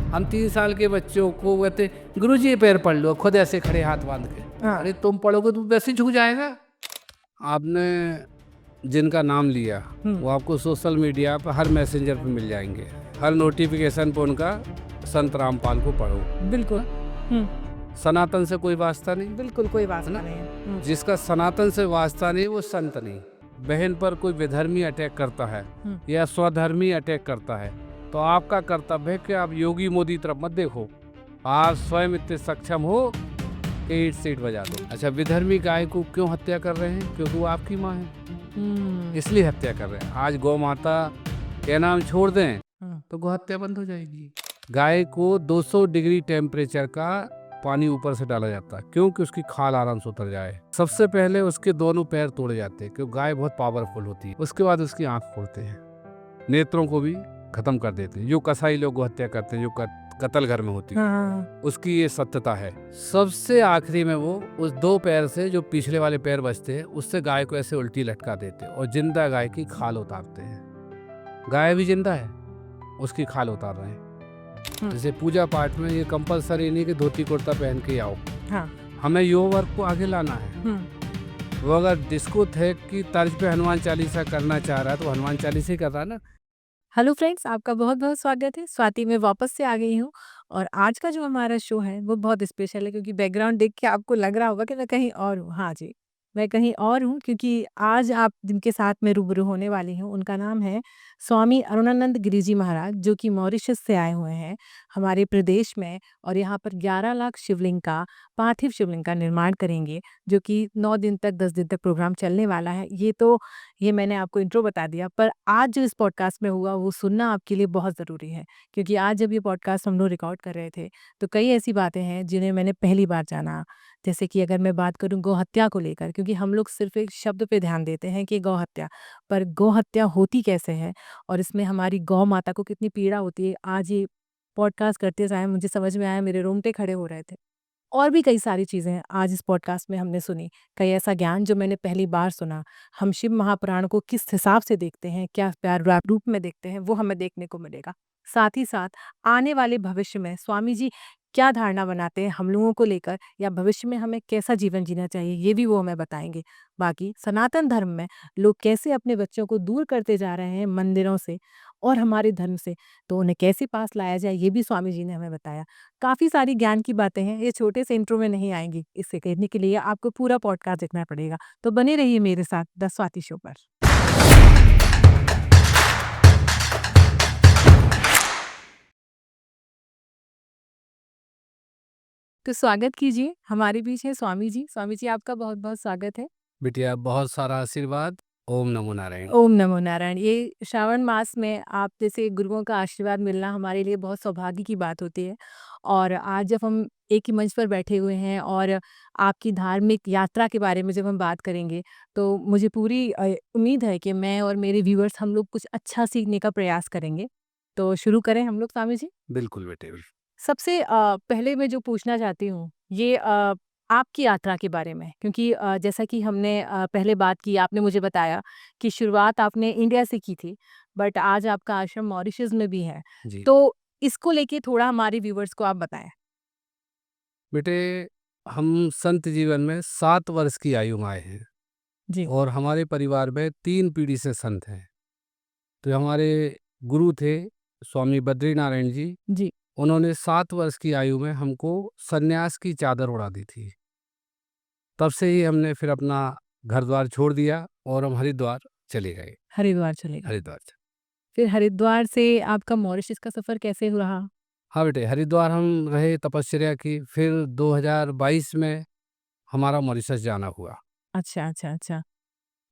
हम 3 साल के बच्चों को कहते गुरुजी ये पैर पढ़ लो, खुद ऐसे खड़े हाथ बांध के। हाँ। अरे तुम पढ़ोगे तो वैसे ही झुक जाएगा। आपने जिनका नाम लिया वो आपको सोशल मीडिया पर हर मैसेंजर पे मिल जाएंगे, हर नोटिफिकेशन पे उनका संत रामपाल को पढ़ो। बिल्कुल। सनातन से कोई वास्ता नहीं, बिल्कुल कोई वास्ता ना? नहीं है। जिसका सनातन से वास्ता नहीं वो संत नहीं। बहन पर कोई विधर्मी अटैक करता है या स्वधर्मी अटैक करता है तो आपका कर्तव्य है कि आप योगी मोदी तरफ मत देखो, आप स्वयं इतने सक्षम हो कि ईट सीट बजा दो। अच्छा, विधर्मी गाय को क्यों हत्या कर रहे हैं? क्योंकि वो आपकी माँ है, इसलिए हत्या कर रहे हैं। आज गौ माता के नाम छोड़ दें तो गौ हत्या बंद हो जाएगी। गाय को 200 डिग्री टेम्परेचर का पानी ऊपर से डाला जाता है क्योंकि उसकी खाल आराम से उतर जाए। सबसे पहले उसके दोनों पैर तोड़े जाते हैं क्योंकि गाय बहुत पावरफुल होती है। उसके बाद उसकी आंख फोड़ते हैं, नेत्रों को भी खत्म कर देते हैं। जो कसाई लोग गौ हत्या करते हैं, जो कत्ल घर में होती है, उसकी ये सत्यता है। सबसे आखिरी में वो उस 2 पैर से जो पिछले वाले पैर बचते हैं उससे गाय को ऐसे उल्टी लटका देते हैं और जिंदा गाय की खाल उतारते हैं। गाय भी जिंदा है, उसकी खाल उतार रहे हैं। जैसे पूजा पाठ में ये कंपलसरी नहीं कि धोती कुर्ता पहन के आओ। हमें योग वर्क को आगे लाना है। वो अगर डिस्को थे की तर्ज पे हनुमान चालीसा करना चाह रहा है तो हनुमान चालीसा ही कर रहा है ना। हेलो फ्रेंड्स, आपका बहुत बहुत स्वागत है। स्वाति मैं वापस से आ गई हूँ और आज का जो हमारा शो है वो बहुत स्पेशल है क्योंकि बैकग्राउंड देख के आपको लग रहा होगा कि मैं कहीं और हूँ। हाँ जी, मैं कहीं और हूँ क्योंकि आज आप जिनके साथ मैं रूबरू होने वाली हूँ उनका नाम है स्वामी अरुणानंद गिरी जी महाराज, जो कि मॉरिशस से आए हुए हैं हमारे प्रदेश में और यहाँ पर 11 लाख शिवलिंग का, पार्थिव शिवलिंग का निर्माण करेंगे, जो कि 9 दिन तक 10 दिन तक प्रोग्राम चलने वाला है। ये मैंने आपको इंट्रो बता दिया, पर आज जो इस पॉडकास्ट में हुआ वो सुनना आपके लिए बहुत ज़रूरी है क्योंकि आज जब ये पॉडकास्ट हम लोग रिकॉर्ड कर रहे थे तो कई ऐसी बातें हैं जिन्हें मैंने पहली बार जाना। जैसे कि अगर मैं बात करूं गौ हत्या को लेकर, क्योंकि हम लोग सिर्फ एक शब्द पे ध्यान देते हैं कि गौ हत्या, पर गौ हत्या होती कैसे है और इसमें हमारी गौ माता को कितनी पीड़ा होती है। आज ये पॉडकास्ट करते समय मुझे समझ में आया, मेरे रोंगटे खड़े हो रहे थे। और भी कई सारी चीज़ें हैं आज इस पॉडकास्ट में हमने सुनी, कई ऐसा ज्ञान जो मैंने पहली बार सुना। हम शिव महापुराण को किस हिसाब से देखते हैं, क्या प्यार रूप में देखते हैं, वो हमें देखने को मिलेगा। साथ ही साथ आने वाले भविष्य में स्वामी जी क्या धारणा बनाते हैं हम लोगों को लेकर, या भविष्य में हमें कैसा जीवन जीना चाहिए, ये भी वो हमें बताएंगे। बाकी सनातन धर्म में लोग कैसे अपने बच्चों को दूर करते जा रहे हैं मंदिरों से और हमारे धर्म से, तो उन्हें कैसे पास लाया जाए, ये भी स्वामी जी ने हमें बताया। काफ़ी सारी ज्ञान की बातें हैं, ये छोटे से इंट्रो में नहीं आएँगी। इससे कहने के लिए आपको पूरा पॉडकास्ट देखना पड़ेगा। तो बने रहिए मेरे साथ द स्वाति शो पर। तो स्वागत कीजिए, हमारे बीच है स्वामी जी। स्वामी जी, आपका बहुत-बहुत स्वागत है। बिटिया बहुत सारा आशीर्वाद। ओम नमो नारायण। ओम नमो नारायण। ये श्रावण मास में आप जैसे गुरुओं का आशीर्वाद मिलना हमारे लिए बहुत सौभाग्य की बात होती है। और आज जब हम एक ही मंच पर बैठे हुए हैं और आपकी धार्मिक यात्रा के बारे में जब हम बात करेंगे, तो मुझे पूरी उम्मीद है कि मैं और मेरे व्यूअर्स हम लोग कुछ अच्छा सीखने का प्रयास करेंगे। तो शुरू करें हम लोग स्वामी जी? बिल्कुल बेटे। सबसे पहले मैं जो पूछना चाहती हूँ ये आपकी यात्रा के बारे में, क्योंकि जैसा कि हमने पहले बात की, आपने मुझे बताया कि शुरुआत आपने इंडिया से की थी, बट आज आपका आश्रम मॉरिशस में भी है। जी तो इसको लेके थोड़ा हमारे व्यूवर्स को आप बताएं। बेटे, हम संत जीवन में 7 वर्ष की आयु में आए हैं जी। और हमारे परिवार में 3 पीढ़ी से संत हैं। तो हमारे गुरु थे स्वामी बद्रीनारायण जी। जी। उन्होंने 7 वर्ष की आयु में हमको सन्यास की चादर उड़ा दी थी। तब से ही हमने फिर अपना घर द्वार छोड़ दिया और हम हरिद्वार चले गए। हरिद्वार चले गए। हरिद्वार से फिर हरिद्वार से आपका मॉरिशस का सफ़र कैसे रहा? हाँ बेटे, हरिद्वार हम रहे, तपस्या की। फिर 2022 में हमारा मॉरिशस जाना हुआ। अच्छा, अच्छा, अच्छा।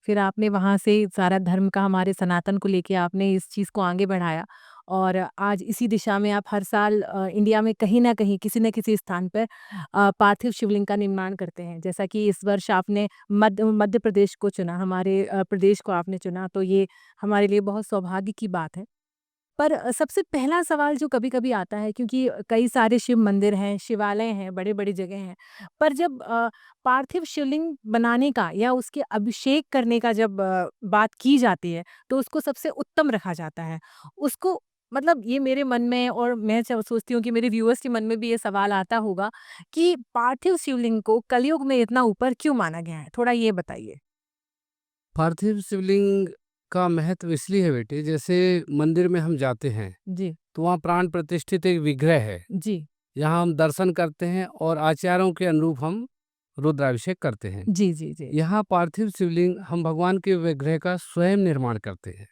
फिर आपने वहाँ से सारा धर्म का, हमारे सनातन को लेके आपने इस चीज़ को आगे बढ़ाया और आज इसी दिशा में आप हर साल इंडिया में कहीं न कहीं, किसी न किसी स्थान पर पार्थिव शिवलिंग का निर्माण करते हैं। जैसा कि इस वर्ष आपने मध्य प्रदेश को चुना, हमारे प्रदेश को आपने चुना, तो ये हमारे लिए बहुत सौभाग्य की बात है। पर सबसे पहला सवाल जो कभी-कभी आता है, क्योंकि कई सारे शिव मंदिर हैं, शिवालय हैं, बड़े-बड़ी जगह हैं। पर जब पार्थिव शिवलिंग बनाने का या उसके अभिषेक करने का जब बात की जाती है, तो उसको सबसे उत्तम रखा जाता है। उसको मतलब ये मेरे मन में और मैं सोचती हूँ कि मेरे व्यूअर्स के मन में भी ये सवाल आता होगा कि पार्थिव शिवलिंग को कलयुग में इतना ऊपर क्यों माना गया है? थोड़ा ये बताइए। पार्थिव शिवलिंग का महत्व इसलिए है बेटे, जैसे मंदिर में हम जाते हैं जी, तो वहाँ प्राण प्रतिष्ठित एक विग्रह है। जी, यहाँ हम दर्शन करते हैं और आचारों के अनुरूप हम रुद्राभिषेक करते हैं। जी, जी, जी, यहाँ पार्थिव शिवलिंग हम भगवान के विग्रह का स्वयं निर्माण करते हैं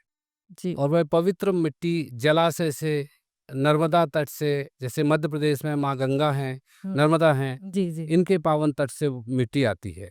जी। और वह पवित्र मिट्टी जलाशय से, नर्मदा तट से, जैसे मध्य प्रदेश में माँ गंगा हैं, हुँ, नर्मदा हैं, जी, जी। इनके पावन तट से वो मिट्टी आती है।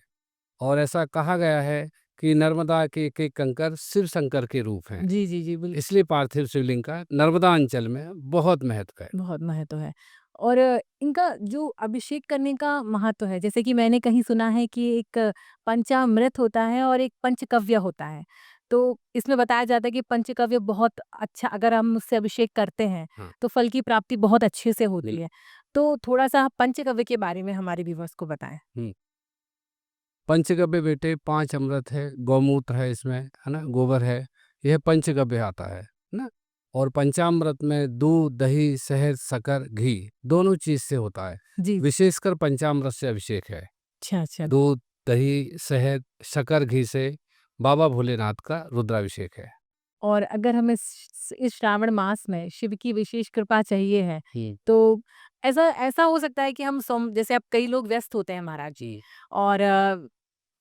और ऐसा कहा गया है कि नर्मदा के एक एक कंकर शिव शंकर के रूप हैं। जी, जी, जी, इसलिए पार्थिव शिवलिंग का नर्मदा अंचल में बहुत महत्व है। बहुत महत्व है। और इनका जो अभिषेक करने का महत्व है, जैसे कि मैंने कहीं सुना है कि एक पंचामृत होता है और एक पंचकव्य होता है। तो इसमें बताया जाता है कि पंचकव्य बहुत अच्छा, अगर हम उससे अभिषेक करते हैं, हाँ, तो फल की प्राप्ति बहुत अच्छे से होती बिल है। तो थोड़ा-सा पंचकव्य के बारे में हमारे व्यूअर्स को बताएँ। हुँ। पंचगव्य बेटे 5 अमृत है, गौमूत्र है इसमें, है ना? गोबर है, यह पंचगव्य आता है ना? और पंचामृत में दूध, दही, शहद, शक्कर, घी दोनों चीज़ से होता है। जी। विशेषकर पंचामृत से अभिषेक है। अच्छा, अच्छा। दूध, दही, शहद, शक्कर, घी से बाबा भोलेनाथ का रुद्राभिषेक है। और अगर हमें इस श्रावण मास में शिव की विशेष कृपा चाहिए है, हुँ, तो ऐसा ऐसा हो सकता है कि हम सोम जैसे अब कई लोग व्यस्त होते हैं महाराज जी, हुँ। और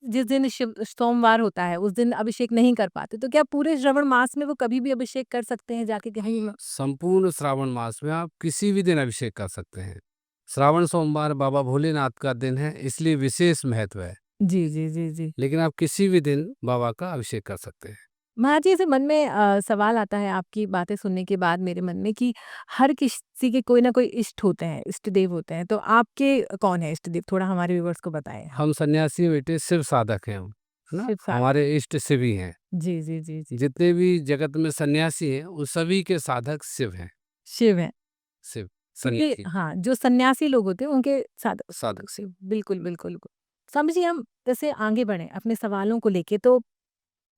जिस दिन शिव सोमवार होता है, उस दिन अभिषेक नहीं कर पाते, तो क्या पूरे श्रावण मास में वो कभी भी अभिषेक कर सकते हैं जाके कहीं? संपूर्ण श्रावण मास में आप किसी भी दिन अभिषेक कर सकते हैं। श्रावण सोमवार बाबा भोलेनाथ का दिन है, इसलिए विशेष महत्व है। जी, जी, जी, जी। लेकिन आप किसी भी दिन बाबा का अभिषेक कर सकते हैं। महाराज जी, ऐसे मन में सवाल आता है आपकी बातें सुनने के बाद मेरे मन में कि हर किसी के कोई ना कोई इष्ट होते हैं, इष्ट देव होते हैं, तो आपके कौन है इष्ट देव? थोड़ा हमारे व्यूअर्स को बताएँ आप। हम सन्यासी बेटे शिव साधक हैं हम, है ना? शिव साधक। हमारे इष्ट शिव ही हैं। जी, जी, जी, जी। जितने भी जगत में सन्यासी हैं, वो सभी के साधक शिव हैं। शिव हैं। शिव, क्योंकि सन्यासी, हाँ, जो सन्यासी लोग होते हैं उनके साथ साधक शिव। बिल्कुल, बिल्कुल, बिल्कुल। स्वामी जी, हम जैसे आगे बढ़ें अपने सवालों को लेके, तो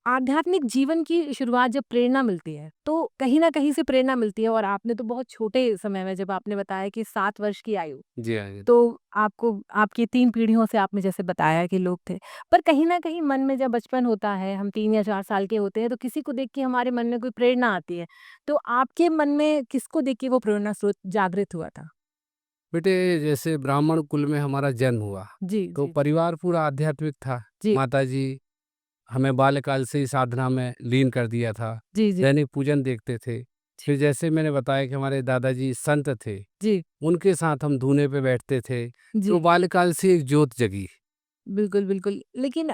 आध्यात्मिक जीवन की शुरुआत जब प्रेरणा मिलती है, तो कहीं न कहीं से प्रेरणा मिलती है, और आपने तो बहुत छोटे समय में, जब आपने बताया कि 7 वर्ष की आयु, जी हाँ, जी। तो आपको आपकी 3 पीढ़ियों से आपने जैसे बताया कि लोग थे। पर कहीं न कहीं मन में जब बचपन होता है, हम 3 या 4 साल के होते हैं, तो किसी को देख के हमारे मन में कोई प्रेरणा आती है। तो आपके मन में किसको देख के वो प्रेरणा स्रोत जागृत हुआ था? बेटे जैसे ब्राह्मण कुल में हमारा जन्म हुआ, जी, तो जी, जी। परिवार पूरा आध्यात्मिक था। जी, माताजी हमें बाल्यकाल से ही साधना में लीन कर दिया था। जी, जी, दैनिक पूजन देखते थे। जी, फिर जैसे मैंने बताया कि हमारे दादाजी संत थे, जी, उनके साथ हम धूने पे बैठते थे, जी। तो बाल्यकाल से एक ज्योत जगी। बिल्कुल, बिल्कुल। लेकिन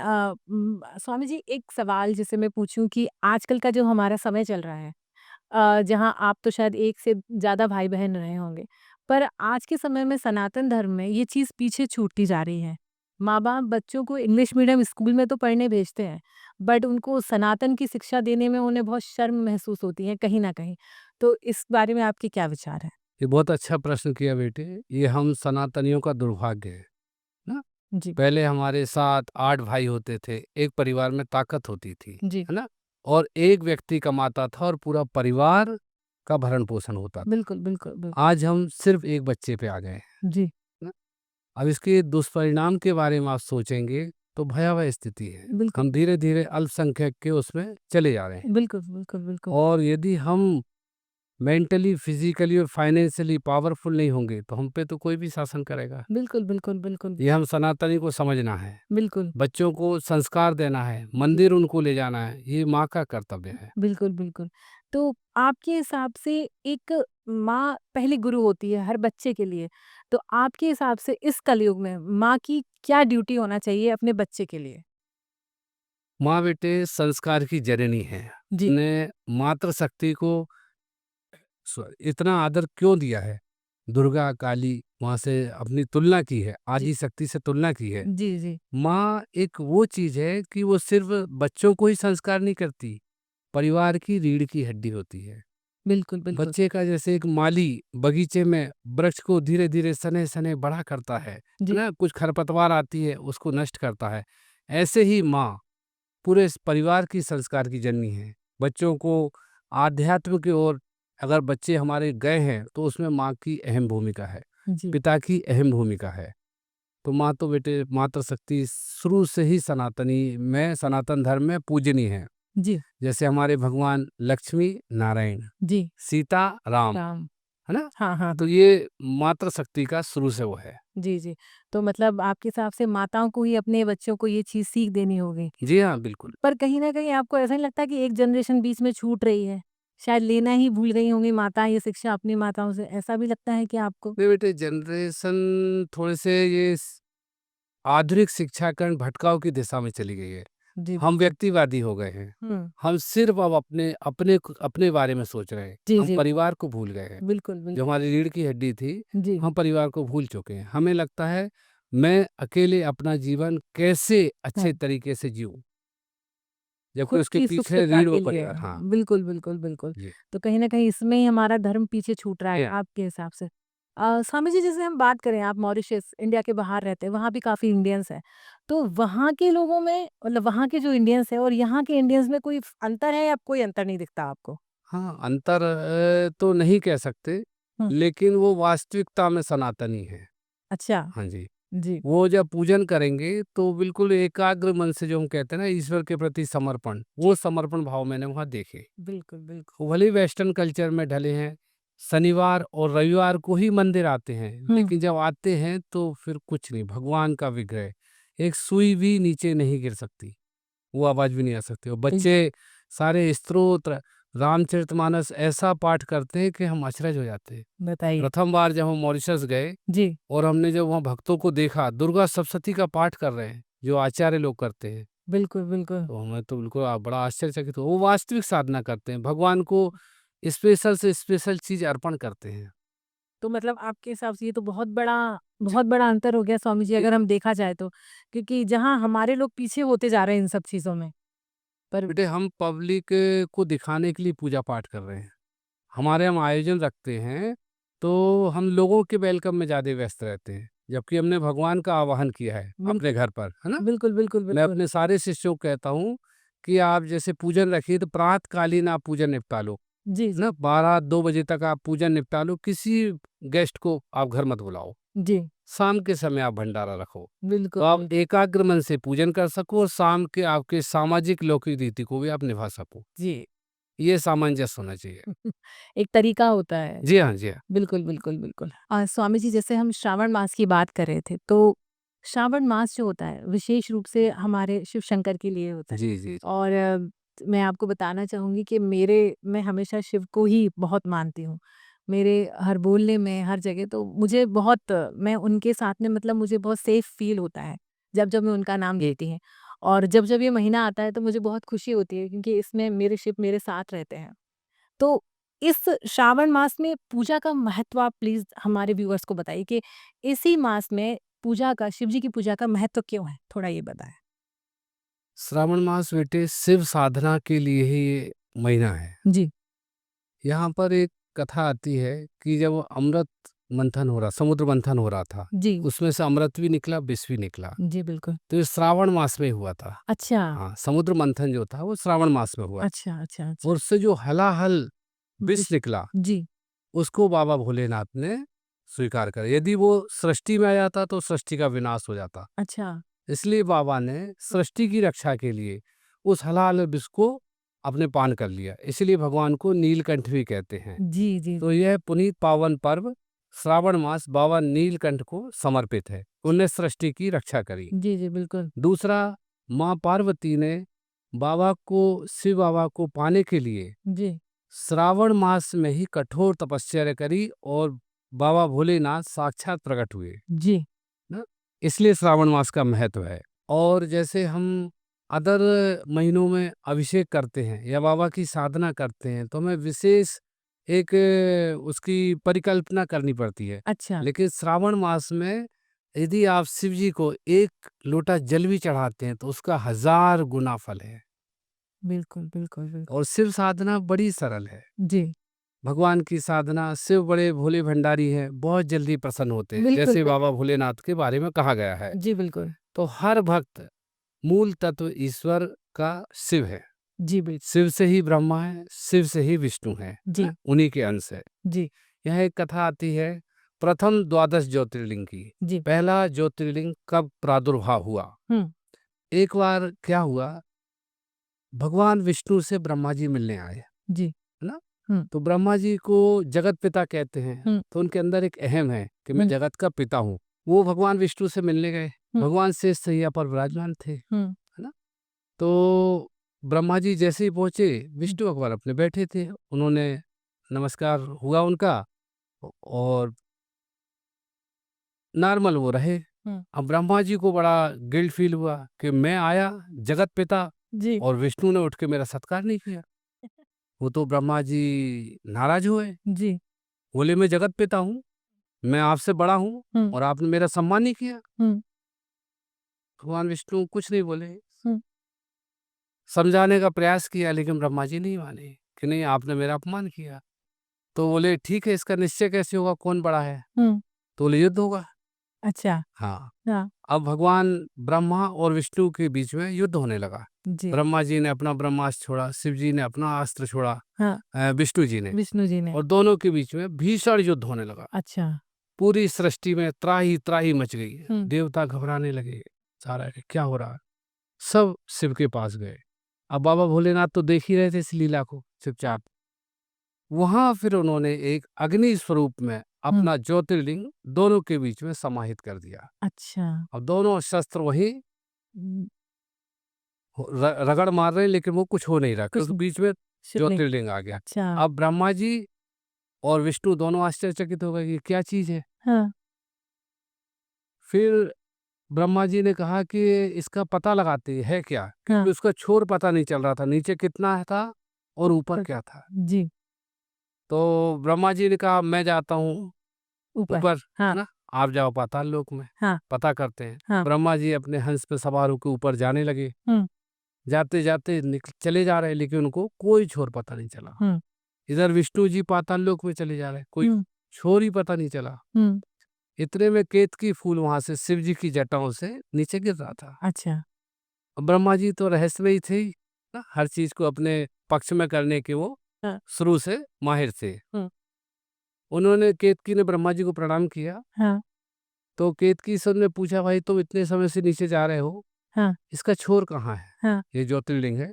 स्वामी जी, एक सवाल जैसे मैं पूछूँ कि आजकल का जो हमारा समय चल रहा है, जहाँ आप तो शायद 1 से ज़्यादा भाई-बहन रहे होंगे। पर आज के समय में सनातन धर्म में ये चीज़ पीछे छूटती जा रही है। माँ-बाप बच्चों को इंग्लिश मीडियम स्कूल में तो पढ़ने भेजते हैं, बट उनको सनातन की शिक्षा देने में उन्हें बहुत शर्म महसूस होती है कहीं न कहीं। तो इस बारे में आपके क्या विचार हैं? ये बहुत अच्छा प्रश्न किया बेटे। ये हम सनातनियों का दुर्भाग्य है ना? जी, पहले हमारे 7-8 भाई होते थे, एक परिवार में ताकत होती थी, जी। है ना? और एक व्यक्ति कमाता था और पूरा परिवार का भरण-पोषण होता था। बिल्कुल, बिल्कुल, बिल्कुल। आज हम सिर्फ़ एक बच्चे पे आ गए हैं, जी। ना? अब इसके दुष्परिणाम के बारे में आप सोचेंगे तो भयावह स्थिति है। बिल्कुल, हम धीरे-धीरे अल्पसंख्यक के उसमें चले जा रहे हैं बिल्कुल, बिल्कुल, बिल्कुल। और यदि हम मेंटली, फिज़िकली और फाइनेंशियली पावरफुल नहीं होंगे, तो हम पे तो कोई भी शासन करेगा। बिल्कुल, बिल्कुल, बिल्कुल। ये हम सनातनी को समझना है। बिल्कुल। बच्चों को संस्कार देना है, जी। मंदिर उनको ले जाना है, ये माँ का कर्तव्य है। बिल्कुल, बिल्कुल। तो आपके हिसाब से एक माँ पहली गुरु होती है हर बच्चे के लिए। तो आपके हिसाब से इस कलयुग में माँ की क्या ड्यूटी होना चाहिए अपने बच्चे के लिए? माँ बेटे संस्कार की जननी है। जी, ने मातृशक्ति को इतना आदर क्यों दिया है? दुर्गा, काली वहाँ से अपनी तुलना की है, जी, आदि शक्ति से तुलना की है। जी, जी। माँ एक वो चीज़ है कि वो सिर्फ़ बच्चों को ही संस्कार नहीं करती, परिवार की रीढ़ की हड्डी होती है। बिल्कुल, बिल्कुल। बच्चे का जैसे एक माली बगीचे में वृक्ष को धीरे-धीरे सने-सने बड़ा करता है जी, ना? कुछ खरपतवार आती है, उसको नष्ट करता है। ऐसे ही माँ पूरे इस परिवार की संस्कार की जननी है। बच्चों को आध्यात्म की ओर अगर बच्चे हमारे गए हैं तो उसमें माँ की अहम भूमिका है, जी, पिता की अहम भूमिका है। तो माँ तो बेटे मातृशक्ति शुरू से ही सनातनी में सनातन धर्म में पूजनीय है। जी, जैसे हमारे भगवान लक्ष्मी नारायण, जी, सीता राम, राम। है ना? हाँ, हाँ, तो हाँ। ये मातृशक्ति का शुरू से वो है। जी, जी। तो मतलब आपके हिसाब से माताओं को ही अपने बच्चों को ये चीज़ सीख देनी होगी। जी हाँ, बिल्कुल। पर कहीं न कहीं आपको ऐसा नहीं लगता कि एक जनरेशन बीच में छूट रही है? शायद लेना ही भूल गई होंगी माताएँ ये शिक्षा अपनी माताओं से, ऐसा भी लगता है क्या आपको? नहीं बेटे, जनरेशन थोड़े से ये आधुनिक शिक्षाकरण भटकाव की दिशा में चली गई है। जी, हम बिल्कुल। व्यक्तिवादी हो गए हैं। हुँ। हम सिर्फ अब अपने बारे में सोच रहे हैं। जी, हम जी। परिवार को भूल गए हैं। बिल्कुल, जो बिल्कुल। हमारी रीढ़ की हड्डी थी, जी, हम परिवार को भूल चुके हैं। हमें लगता है मैं अकेले अपना जीवन कैसे अच्छे हाँ। तरीके से जीऊँ, जबकि खुद उसके की पीछे सुख-सुविधा रीढ़ व के लिए। परिवार। हाँ, बिल्कुल, बिल्कुल, बिल्कुल। जी। तो कहीं न कहीं इसमें ही हमारा धर्म पीछे छूट रहा है आपके हिसाब से। स्वामी जी जैसे हम बात करें आप मॉरिशस इंडिया के बाहर रहते हैं, वहाँ भी काफ़ी इंडियंस हैं। तो वहाँ के लोगों में मतलब वहाँ के जो इंडियंस हैं और यहाँ के इंडियंस में कोई अंतर है या कोई अंतर नहीं दिखता आपको? हाँ, अंतर तो नहीं कह सकते, हुँ। लेकिन वो वास्तविकता में सनातनी है। अच्छा। हाँ जी। जी। वो जब पूजन करेंगे तो बिल्कुल एकाग्र मन से, जो हम कहते हैं ना ईश्वर के प्रति समर्पण, जी। वो समर्पण भाव मैंने वहाँ देखे। बिल्कुल, बिल्कुल। वो भले ही वेस्टर्न कल्चर में ढले हैं, शनिवार और रविवार को ही मंदिर आते हैं, हुँ। लेकिन जब आते हैं तो फिर कुछ नहीं, भगवान का विग्रह, एक सुई भी नीचे नहीं गिर सकती, वो आवाज़ भी नहीं आ सकती। और बिल बच्चे सारे स्तोत्र, रामचरितमानस ऐसा पाठ करते हैं कि हम अचरज हो जाते हैं। बताइए। प्रथम बार जब हम मॉरिशस गए जी। और हमने जब वहाँ भक्तों को देखा, दुर्गा सप्तशती का पाठ कर रहे हैं, जो आचार्य लोग करते हैं, बिल्कुल, बिल्कुल। तो हमें तो बिल्कुल बड़ा आश्चर्यचकित हुआ। वो वास्तविक साधना करते हैं, भगवान को स्पेशल से स्पेशल चीज़ अर्पण करते हैं। तो मतलब आपके हिसाब से ये तो बहुत बड़ा अंतर हो गया स्वामी जी जी। अगर हम देखा जाए तो। क्योंकि जहाँ हमारे लोग पीछे होते जा रहे हैं इन सब चीज़ों में। पर बेटे, हम पब्लिक को दिखाने के लिए पूजा पाठ कर रहे हैं। हमारे हम आयोजन रखते हैं, तो हम लोगों के वेलकम में ज़्यादा व्यस्त रहते हैं, जबकि हमने भगवान का आवाहन किया है अपने बिल्कुल, घर पर, है ना? बिल्कुल, बिल्कुल, मैं बिल्कुल। अपने सारे शिष्यों को कहता हूँ कि आप जैसे पूजन रखिए तो प्रातःकालीन आप पूजन निपटा लो, जी, है ना? 12-2 बजे तक आप पूजन निपटा लो, किसी गेस्ट को आप घर मत बुलाओ। जी। शाम के समय आप भंडारा रखो, बिल्कुल, तो आप बिल्कुल। एकाग्र मन से पूजन कर सको और शाम के आपके सामाजिक लौकिक रीति को भी आप निभा सको। जी। ये सामंजस्य होना चाहिए। एक तरीका होता है। जी हाँ, जी हाँ। बिल्कुल, बिल्कुल, बिल्कुल। स्वामी जी जैसे हम श्रावण मास की बात कर रहे थे, तो श्रावण मास जो होता है विशेष रूप से हमारे शिव शंकर के लिए होता है। जी, जी। और मैं आपको बताना चाहूँगी कि मैं हमेशा शिव को ही बहुत मानती हूँ। मेरे हर बोलने में, हर जगह तो मुझे बहुत मैं उनके साथ में मतलब मुझे बहुत सेफ फ़ील होता है, जब-जब मैं उनका नाम लेती हूँ। और जब-जब ये महीना आता है तो मुझे बहुत खुशी होती है क्योंकि इसमें मेरे शिव मेरे साथ रहते हैं। तो इस श्रावण मास में पूजा का महत्व आप प्लीज़ हमारे व्यूअर्स को बताइए कि इसी मास में पूजा का शिव जी की पूजा का महत्व क्यों है? थोड़ा ये बताएँ? श्रावण मास बेटे शिव साधना के लिए ही ये महीना है। जी। यहाँ पर एक कथा आती है कि जब अमृत मंथन हो रहा, समुद्र मंथन हो रहा था, जी, उसमें से अमृत भी निकला, विष भी निकला। जी बिल्कुल। तो ये श्रावण मास में हुआ था। अच्छा, हाँ, समुद्र मंथन जो था वो श्रावण मास में हुआ। अच्छा, अच्छा, और अच्छा। उससे जो हलाहल विष विश निकला, जी, उसको बाबा भोलेनाथ ने स्वीकार करा। यदि वो सृष्टि में आ जाता तो सृष्टि का विनाश हो जाता। अच्छा। इसलिए बाबा ने सृष्टि की रक्षा के लिए उस हलाहल विष को अपने पान कर लिया। इसलिए भगवान को नीलकंठ भी कहते हैं। जी, जी, तो यह पुनीत पावन पर्व श्रावण मास बाबा नीलकंठ को समर्पित है। उनने सृष्टि की रक्षा करी। जी, जी, बिल्कुल। दूसरा, माँ पार्वती ने शिव बाबा को पाने के लिए जी, श्रावण मास में ही कठोर तपस्या करी और बाबा भोलेनाथ साक्षात प्रकट हुए जी, ना। इसलिए श्रावण मास का महत्व है। और जैसे हम अदर महीनों में अभिषेक करते हैं या बाबा की साधना करते हैं तो हमें विशेष एक उसकी परिकल्पना करनी पड़ती है। अच्छा। लेकिन श्रावण मास में यदि आप शिव जी को एक लोटा जल भी चढ़ाते हैं तो उसका 1000 गुना फल है। बिल्कुल, बिल्कुल, बिल्कुल। और शिव साधना बड़ी सरल है। जी, भगवान की साधना, शिव बड़े भोले भंडारी हैं, बहुत जल्दी प्रसन्न होते हैं, बिल्कुल, जैसे बाबा बिल्कुल। भोलेनाथ के बारे में कहा गया है। जी, बिल्कुल। तो हर भक्त मूल तत्व ईश्वर का शिव है। जी, बिल्कुल। शिव से ही ब्रह्मा है, शिव से ही विष्णु है जी, ना? उन्हीं के अंश है। जी, यह एक कथा आती है प्रथम द्वादश ज्योतिर्लिंग की। जी। पहला ज्योतिर्लिंग कब प्रादुर्भाव हुआ? हुँ, एक बार क्या हुआ, भगवान विष्णु से ब्रह्मा जी मिलने आए, है जी। ना? हुँ, तो ब्रह्मा जी को जगत पिता कहते हैं, हुँ, तो उनके अंदर एक अहम है कि मैं हुँ, जगत का पिता हूँ। वो भगवान विष्णु से मिलने गए, हुँ, भगवान शेष सैया पर विराजमान थे, है हुँ, ना? तो ब्रह्मा जी जैसे ही पहुँचे, हुँ, विष्णु भगवान अपने बैठे थे, उन्होंने नमस्कार हुआ उनका और नॉर्मल वो रहे। हुँ। अब ब्रह्मा जी को बड़ा गिल्ट फील हुआ कि मैं आया जगत पिता जी, और विष्णु ने उठ के मेरा सत्कार नहीं किया। वो तो ब्रह्मा जी नाराज हुए, जी। बोले मैं जगत पिता हूँ, मैं आपसे बड़ा हूँ हुँ, और आपने मेरा सम्मान नहीं किया। हुँ, भगवान विष्णु कुछ नहीं बोले, हुँ। समझाने का प्रयास किया लेकिन ब्रह्मा जी नहीं माने कि नहीं आपने मेरा अपमान किया। तो बोले ठीक है, इसका निश्चय कैसे होगा, कौन बड़ा है? हुँ, तो बोले युद्ध होगा। अच्छा, हाँ, हाँ, अब भगवान ब्रह्मा और विष्णु के बीच में युद्ध होने लगा। जी, ब्रह्मा जी ने अपना ब्रह्मास्त्र छोड़ा, शिव जी ने अपना अस्त्र छोड़ा, हाँ, विष्णु जी ने, विष्णु जी ने। और दोनों के बीच में भीषण युद्ध होने लगा। अच्छा, पूरी सृष्टि में त्राही त्राही मच गई। हुँ, देवता घबराने लगे, सारा कि क्या हो रहा है? सब शिव के पास गए। अब बाबा भोलेनाथ तो देख ही रहे थे इस लीला को चुपचाप। वहां फिर उन्होंने एक अग्नि स्वरूप में हुँ, अपना ज्योतिर्लिंग दोनों के बीच में समाहित कर दिया। अच्छा, अब दोनों शस्त्र वही उम, रगड़ मार रहे हैं लेकिन वो कुछ हो नहीं रहा कुछ क्योंकि बीच में शिवलिंग ज्योतिर्लिंग आ गया। अच्छा, अब ब्रह्मा जी और विष्णु दोनों आश्चर्यचकित हो गए कि क्या चीज है। हाँ, फिर ब्रह्मा जी ने कहा कि इसका पता लगाते हैं, है क्या, हाँ, क्योंकि उसका छोर पता नहीं चल रहा था, नीचे कितना था और ऊपर ऊपर क्या था। जी, तो ब्रह्मा जी ने कहा मैं जाता हूँ ऊपर, ऊपर, है हाँ, ना? आप जाओ पाताल लोक में, हाँ, पता करते हैं। हाँ, ब्रह्मा जी अपने हंस पे सवार होकर ऊपर जाने लगे। हुँ, जाते जाते चले जा रहे लेकिन उनको कोई छोर पता नहीं चला। हुँ, इधर विष्णु जी पाताल लोक में चले जा रहे, कोई हुँ, छोर ही पता नहीं चला। हुँ, इतने में केतकी फूल वहां से शिव जी की जटाओं से नीचे गिर रहा था। अच्छा, अब ब्रह्मा जी तो रहस्य में ही थे ही, ना, हर चीज को अपने पक्ष में करने के वो हाँ, शुरू से माहिर थे। हुँ, उन्होंने केतकी ने ब्रह्मा जी को प्रणाम किया। हाँ, तो केतकी सर ने पूछा भाई तुम इतने समय से नीचे जा रहे हो, हाँ, इसका छोर कहाँ है? हाँ, ये ज्योतिर्लिंग है।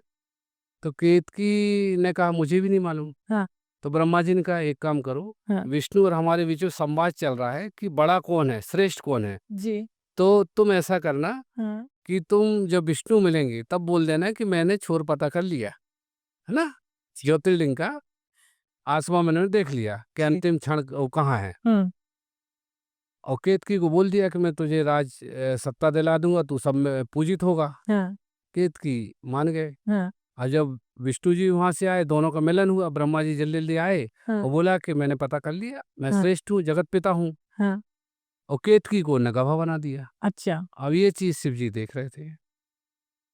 तो केतकी ने कहा मुझे भी नहीं मालूम। हाँ, तो ब्रह्मा जी ने कहा एक काम करो, हाँ, विष्णु और हमारे बीच में संवाद चल रहा है कि बड़ा कौन है, श्रेष्ठ कौन है। जी, तो तुम ऐसा करना हाँ, कि तुम जब विष्णु मिलेंगे तब बोल देना कि मैंने छोर पता कर लिया, है ना? ज्योतिर्लिंग का आसमान मैंने देख लिया कि जी, अंतिम क्षण वो कहाँ है। हुँ, और केतकी को बोल दिया कि मैं तुझे सत्ता दिला दूंगा, तू सब में पूजित होगा। हाँ, केतकी मान गए। हाँ, और जब विष्णु जी वहां से आए, दोनों का मिलन हुआ, ब्रह्मा जी जल्दी जल्दी आए हाँ, और बोला कि मैंने पता कर लिया, मैं हाँ, श्रेष्ठ हूँ, जगत पिता हूँ। हाँ, और केतकी को ने गवाह बना दिया। अच्छा, अब ये चीज शिव जी देख रहे थे,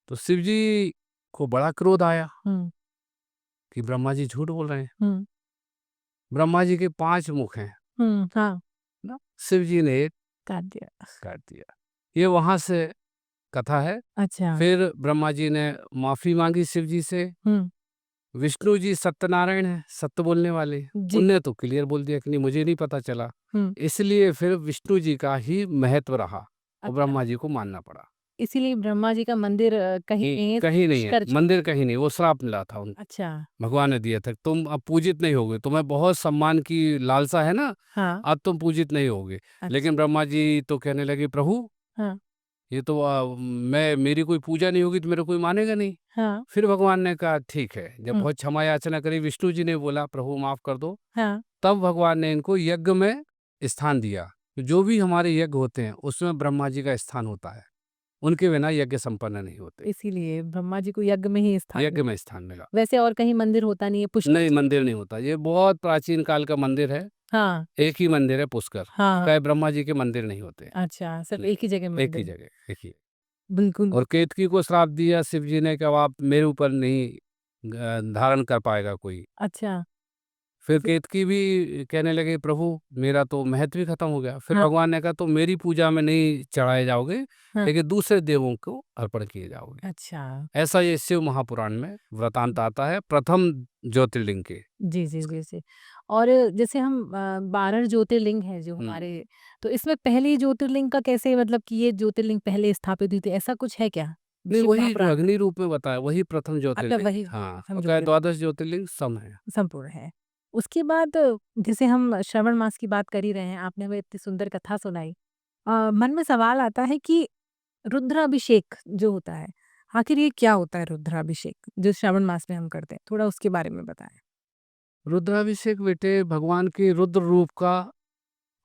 तो शिव जी को बड़ा क्रोध आया हुँ, कि ब्रह्मा जी झूठ बोल रहे हैं। हुँ, ब्रह्मा जी के 5 मुख हैं हुँ, हाँ, ना, शिव जी ने एक काट दिया, काट दिया। ये वहां से कथा है। अच्छा, फिर ब्रह्मा जी ने माफी मांगी शिव जी से। हुँ, विष्णु जी सत्यनारायण हैं, सत्य बोलने वाले, जी, उनने तो क्लियर बोल दिया कि नहीं मुझे नहीं पता चला। हुँ, इसलिए फिर विष्णु जी का ही महत्व रहा और अच्छा, ब्रह्मा जी को मानना पड़ा। इसीलिए ब्रह्मा जी का मंदिर कहीं नहीं, नहीं है, कहीं नहीं है कर चु मंदिर, कहीं नहीं, वो श्राप मिला था उनको, अच्छा, भगवान ने दिया था तुम अब पूजित नहीं होगे, तुम्हें बहुत सम्मान की लालसा है ना, हाँ, अब तुम पूजित नहीं होगे। अच्छा, लेकिन ब्रह्मा जी तो कहने लगे प्रभु हाँ, ये तो मैं मेरी कोई पूजा नहीं होगी तो मेरे कोई मानेगा नहीं। हाँ, फिर भगवान ने कहा ठीक है, जब हुँ, बहुत क्षमा याचना करी, विष्णु जी ने बोला प्रभु माफ कर दो, हाँ, तब भगवान ने इनको यज्ञ में स्थान दिया। जो भी हमारे यज्ञ होते हैं उसमें ब्रह्मा जी का स्थान होता है, उनके बिना यज्ञ संपन्न नहीं होते। इसीलिए ब्रह्मा जी को यज्ञ में ही स्थान यज्ञ मिला। में स्थान मिला। वैसे और कहीं मंदिर होता नहीं है, पुष्कर नहीं, जी मंदिर नहीं होता, ये बहुत प्राचीन काल का मंदिर है। हाँ, एक ही मंदिर है पुष्कर, हाँ, कई ब्रह्मा जी के मंदिर नहीं होते। अच्छा, सिर्फ़ एक ही जगह एक ही मंदिर है। जगह, एक ही। बिल्कुल, और केतकी को श्राप दिया शिव जी ने कि अब आप मेरे ऊपर नहीं धारण कर पाएगा कोई। अच्छा, फिर केतकी भी कहने लगे प्रभु मेरा तो महत्व ही खत्म हो गया। फिर हाँ। भगवान ने कहा तो मेरी पूजा में नहीं चढ़ाए जाओगे, हाँ। लेकिन दूसरे देवों को अर्पण किए जाओगे। अच्छा। ऐसा ये शिव महापुराण में वृतांत आता है प्रथम ज्योतिर्लिंग के। जी, जी, जी, जी। और जैसे हम 12 ज्योतिर्लिंग हैं जो हम्म। हमारे, तो इसमें पहली ज्योतिर्लिंग का कैसे, मतलब कि ये ज्योतिर्लिंग पहले स्थापित हुई थी, ऐसा कुछ है क्या? नहीं, शिव वही जो महापुराण में? अग्नि रूप में बताया वही प्रथम अच्छा, ज्योतिर्लिंग। वही हाँ, प्रथम और क्या ज्योतिर्लिंग 12 ज्योतिर्लिंग सम है। संपूर्ण है। उसके बाद जैसे हम श्रावण मास की बात कर ही रहे हैं, आपने हमें इतनी सुंदर कथा सुनाई। मन में सवाल आता है कि रुद्राभिषेक जो होता है, आखिर ये क्या होता है रुद्राभिषेक, जो श्रावण मास में हम करते हैं? थोड़ा उसके बारे में बताएँ। रुद्राभिषेक बेटे भगवान के रुद्र रूप का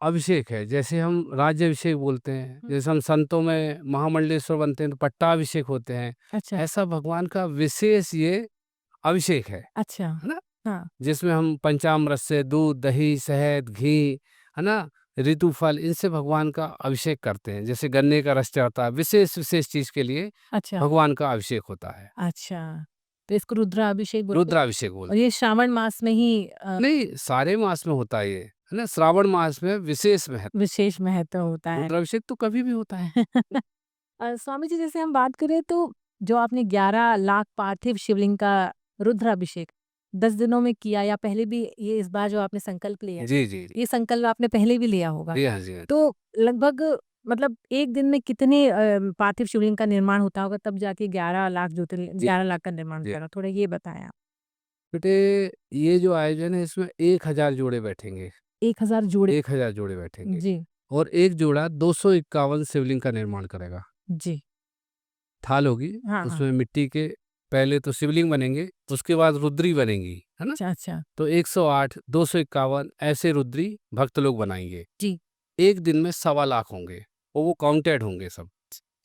अभिषेक है। जैसे हम राज्याभिषेक बोलते हैं, हुँ। जैसे हम संतों में महामंडलेश्वर बनते हैं तो पट्टाभिषेक होते हैं, अच्छा, ऐसा भगवान का विशेष ये अभिषेक अच्छा। है ना? हाँ, जिसमें हम पंचामृत से दूध, दही, शहद, घी, है ना? ऋतुफल इनसे भगवान का अभिषेक करते हैं। जैसे गन्ने का रस चढ़ता है, विशेष-विशेष चीज़ के लिए अच्छा, भगवान का अभिषेक होता है। अच्छा। तो इसको रुद्राभिषेक बोलते हैं रुद्राभिषेक और बोलते ये श्रावण मास में ही हैं। नहीं, सारे मास में होता है ये, है ना? श्रावण मास में विशेष महत्व। विशेष महत्व होता है। रुद्राभिषेक तो कभी भी होता है। स्वामी जी, जैसे हम बात करें तो जो आपने 11 लाख पार्थिव शिवलिंग का रुद्राभिषेक 10 दिनों में किया, या पहले भी ये इस बार जो आपने संकल्प लिया है, जी, जी, जी। ये संकल्प आपने पहले भी लिया होगा। जी हाँ, जी हाँ। तो लगभग मतलब एक दिन में कितने पार्थिव शिवलिंग का निर्माण होता होगा, तब जाके 11 लाख जी, 11 लाख का निर्माण जी। करा? थोड़ा ये बताएँ आप। बेटे ये जो आयोजन है इसमें 1000 जोड़े बैठेंगे। 1000 जोड़े? 1000 जोड़े बैठेंगे जी, और एक जोड़ा 251 शिवलिंग का निर्माण करेगा। जी। थाल होगी, हाँ, हाँ। उसमें मिट्टी के पहले तो शिवलिंग बनेंगे, उसके बाद रुद्री बनेंगी, है ना? अच्छा, अच्छा। तो 108, 251 ऐसे रुद्री भक्त लोग बनाएंगे। जी। एक दिन में 1.25 लाख होंगे और वो काउंटेड होंगे सब।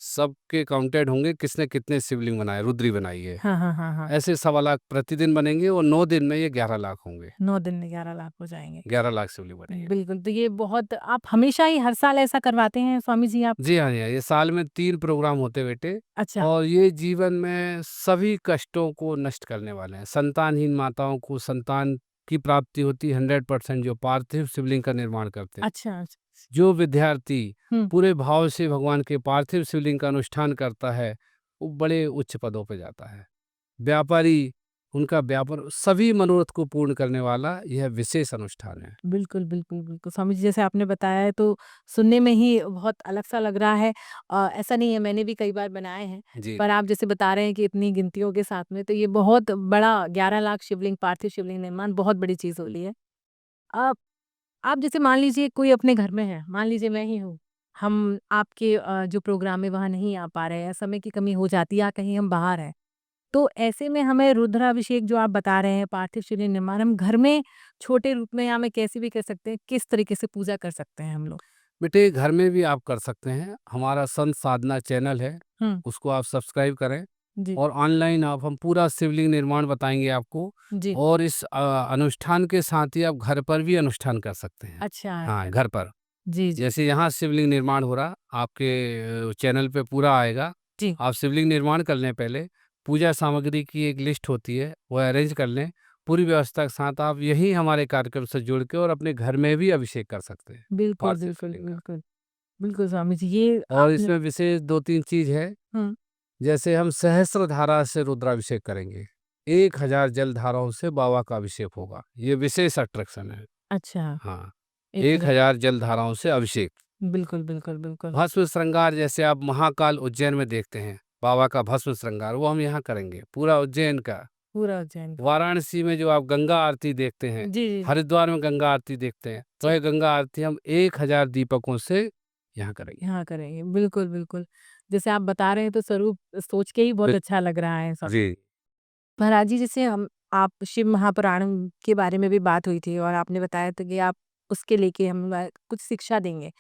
सबके काउंटेड होंगे किसने कितने शिवलिंग बनाए, रुद्री बनाई है। हाँ, हाँ, हाँ, हाँ। ऐसे 1.25 लाख प्रतिदिन बनेंगे और 9 दिन में ये 11 लाख होंगे। 9 दिन में 11 लाख हो जाएँगे। 11 लाख शिवलिंग बनेंगे। बिल्कुल, तो ये बहुत आप हमेशा ही हर साल ऐसा करवाते हैं स्वामी जी आप? जी हाँ, जी हाँ, ये साल में 3 प्रोग्राम होते बेटे अच्छा, और ये जीवन में सभी कष्टों को नष्ट करने वाले हैं। संतानहीन माताओं को संतान की प्राप्ति होती है 100% जो पार्थिव शिवलिंग का निर्माण करते हैं। अच्छा, अच्छा। जो विद्यार्थी हुँ। पूरे भाव से भगवान के पार्थिव शिवलिंग का अनुष्ठान करता है, वो बड़े उच्च पदों पे जाता है। व्यापारी उनका व्यापार सभी मनोरथ को पूर्ण करने वाला यह विशेष अनुष्ठान है। बिल्कुल, बिल्कुल, बिल्कुल। स्वामी जी, जैसे आपने बताया है तो सुनने में ही बहुत अलग-सा लग रहा है। ऐसा नहीं है, मैंने भी कई बार बनाए हैं, जी। पर आप जैसे बता रहे हैं कि इतनी गिनतियों के साथ में, तो ये बहुत बड़ा 11 लाख शिवलिंग, पार्थिव शिवलिंग निर्माण बहुत बड़ी चीज़ हो रही है। अब आप जैसे मान लीजिए कोई अपने घर में है, मान लीजिए मैं ही हूँ, हम आपके जो प्रोग्राम है वहाँ नहीं आ पा रहे हैं, समय की कमी हो जाती है या कहीं हम बाहर हैं। तो ऐसे में हमें रुद्राभिषेक जो आप बता रहे हैं, पार्थिव शिवलिंग निर्माण, हम घर में छोटे रूप में या में कैसे भी कर सकते हैं? किस तरीके से पूजा कर सकते हैं हम लोग? बेटे घर में भी आप कर सकते हैं। हमारा संत साधना चैनल है, हुँ, उसको आप सब्सक्राइब करें जी, और ऑनलाइन आप हम पूरा शिवलिंग निर्माण बताएँगे आपको जी। और इस अनुष्ठान के साथ ही आप घर पर भी अनुष्ठान कर सकते हैं। अच्छा, हाँ, घर पर। जी, जी, जैसे यहाँ शिवलिंग निर्माण हो रहा, आपके चैनल पे पूरा आएगा। जी, आप शिवलिंग निर्माण कर लें पहले, पूजा सामग्री की एक लिस्ट होती है, वो अरेंज कर लें। पूरी व्यवस्था के साथ आप यही हमारे कार्यक्रम से जुड़ के और अपने घर में भी अभिषेक कर सकते हैं, बिल्कुल, पार्थिव बिल्कुल, शिवलिंग का। बिल्कुल। बिल्कुल स्वामी जी, ये और आपने इसमें विशेष 2-3 चीज़ है, हुँ, जैसे हम सहस्त्र धारा से रुद्राभिषेक करेंगे। 1000 जल धाराओं से बाबा का अभिषेक होगा। ये विशेष अट्रैक्शन है। अच्छा, हाँ, 1000 1000 जल धाराओं से अभिषेक। बिल्कुल, बिल्कुल, बिल्कुल। भस्म श्रृंगार जैसे आप महाकाल उज्जैन में देखते हैं, बाबा का भस्म श्रृंगार, वो हम यहाँ करेंगे, पूरा उज्जैन का। पूरा उज्जैन का। वाराणसी में जो आप गंगा आरती देखते हैं, जी, जी, जी। हरिद्वार में गंगा आरती देखते हैं, तो जी, ये गंगा आरती हम 1000 दीपकों से यहाँ करेंगे। यहाँ करेंगे। बिल्कुल, बिल्कुल। जैसे आप बता रहे हैं तो स्वरूप सोच के ही बहुत बिल अच्छा लग रहा है सब। जी, महाराज जी, जैसे हम आप शिव महापुराण के बारे में भी बात हुई थी और आपने बताया था कि आप उसके लेके हम कुछ शिक्षा देंगे।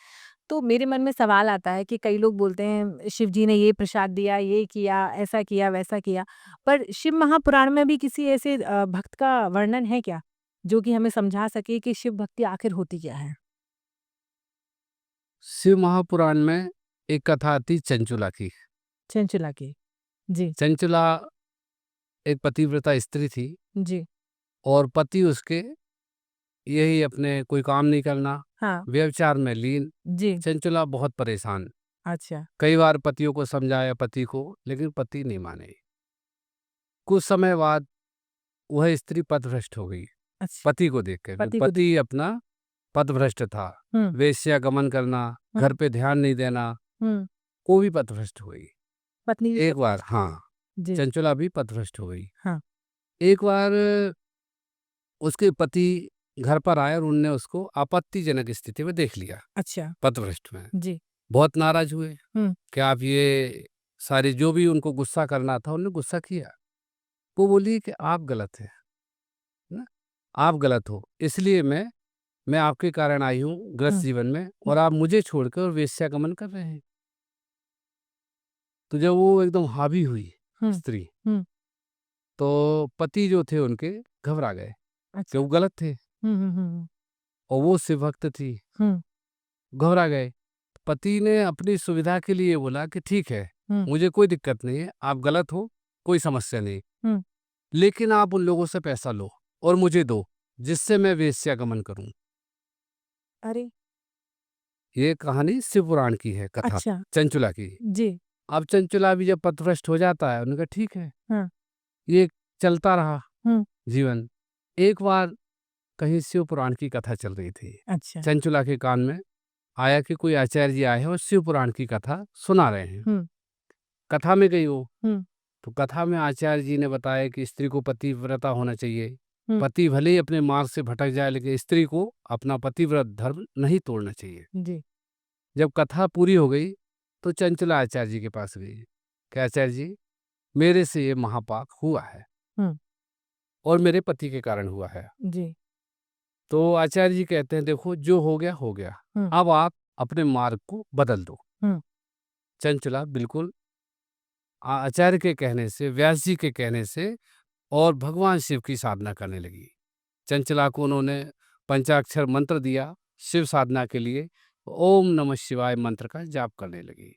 तो मेरे मन में सवाल आता है कि कई लोग बोलते हैं शिव जी ने ये प्रसाद दिया, ये किया, ऐसा किया, वैसा किया। पर शिव महापुराण में भी किसी ऐसे भक्त का वर्णन है क्या? जो कि हमें समझा सके कि शिव भक्ति आखिर होती क्या है? शिव महापुराण में एक कथा आती चंचुला की। चंचला की। जी, चंचुला एक पतिव्रता स्त्री थी जी, और पति उसके यही अपने कोई काम नहीं करना, हाँ, व्यभिचार में लीन। जी, चंचला बहुत परेशान, अच्छा, कई बार पतियों को समझाया पति को, लेकिन पति नहीं माने। कुछ समय बाद वह स्त्री पथभ्रष्ट हो गई अच्छा, पति को देखकर। पति को पति अपना पथभ्रष्ट था, हुँ, वेश्यागमन करना, हुँ, घर पे ध्यान नहीं देना, हुँ, वो भी पथभ्रष्ट हो गई। पत्नी भी एक बार पथभ्रष्ट हो हाँ, गई। जी, चंचला भी पथभ्रष्ट हो गई। हाँ, एक बार उसके पति घर पर आए और उनने उसको आपत्तिजनक स्थिति में देख लिया, अच्छा, पथभ्रष्ट में। जी, बहुत नाराज हुए हुँ, कि आप ये सारी जो भी उनको गुस्सा करना था उन्होंने गुस्सा किया। वो बोली कि आप गलत हैं, ना? आप गलत हो, इसलिए मैं आपके कारण आई हूँ ग्रस्त हुँ, जीवन में, हुँ, और आप मुझे छोड़कर वेश्यागमन कर रहे हैं। तो जब वो एकदम हावी हुई हुँ, स्त्री, हुँ, तो पति जो थे उनके घबरा गए कि अच्छा, वो गलत थे हुँ, हुँ, हुँ, और वो शिवभक्त थी, हुँ, घबरा गए। पति ने अपनी सुविधा के लिए बोला कि ठीक है, हुँ, मुझे कोई दिक्कत नहीं है, आप गलत हो, कोई समस्या नहीं, हुँ, लेकिन आप उन लोगों से पैसा लो और मुझे दो, जिससे मैं वेश्यागमन करूं। अरे! ये कहानी शिव पुराण की है, कथा अच्छा, चंचुला की। जी, अब चंचुला भी जब पथभ्रष्ट हो जाता है, उन्होंने कहा ठीक है, हाँ, ये चलता रहा हुँ, जीवन। एक बार कहीं शिव पुराण की कथा चल रही थी, अच्छा, चंचुला के कान में आया कि कोई आचार्य जी आए हैं और शिव पुराण की कथा सुना रहे हैं। हुँ, कथा में गई वो, हुँ, तो कथा में आचार्य जी ने बताया कि स्त्री को पतिव्रता होना चाहिए। हुँ, पति भले ही अपने मार्ग से भटक जाए, लेकिन स्त्री को अपना पतिव्रत धर्म नहीं तोड़ना चाहिए। जी, जब कथा पूरी हो गई तो चंचला आचार्य जी के पास गई कि आचार्य जी, मेरे से ये महापाप हुआ है हुँ, और मेरे पति के कारण हुआ है। जी, तो आचार्य जी कहते हैं देखो, जो हो गया हो गया, हुँ, अब आप अपने मार्ग को बदल दो। हुँ, चंचला बिल्कुल आचार्य के कहने से, व्यास जी के कहने से और भगवान शिव की साधना करने लगी। चंचला को उन्होंने पंचाक्षर मंत्र दिया शिव साधना के लिए, ओम नमः शिवाय मंत्र का जाप करने लगी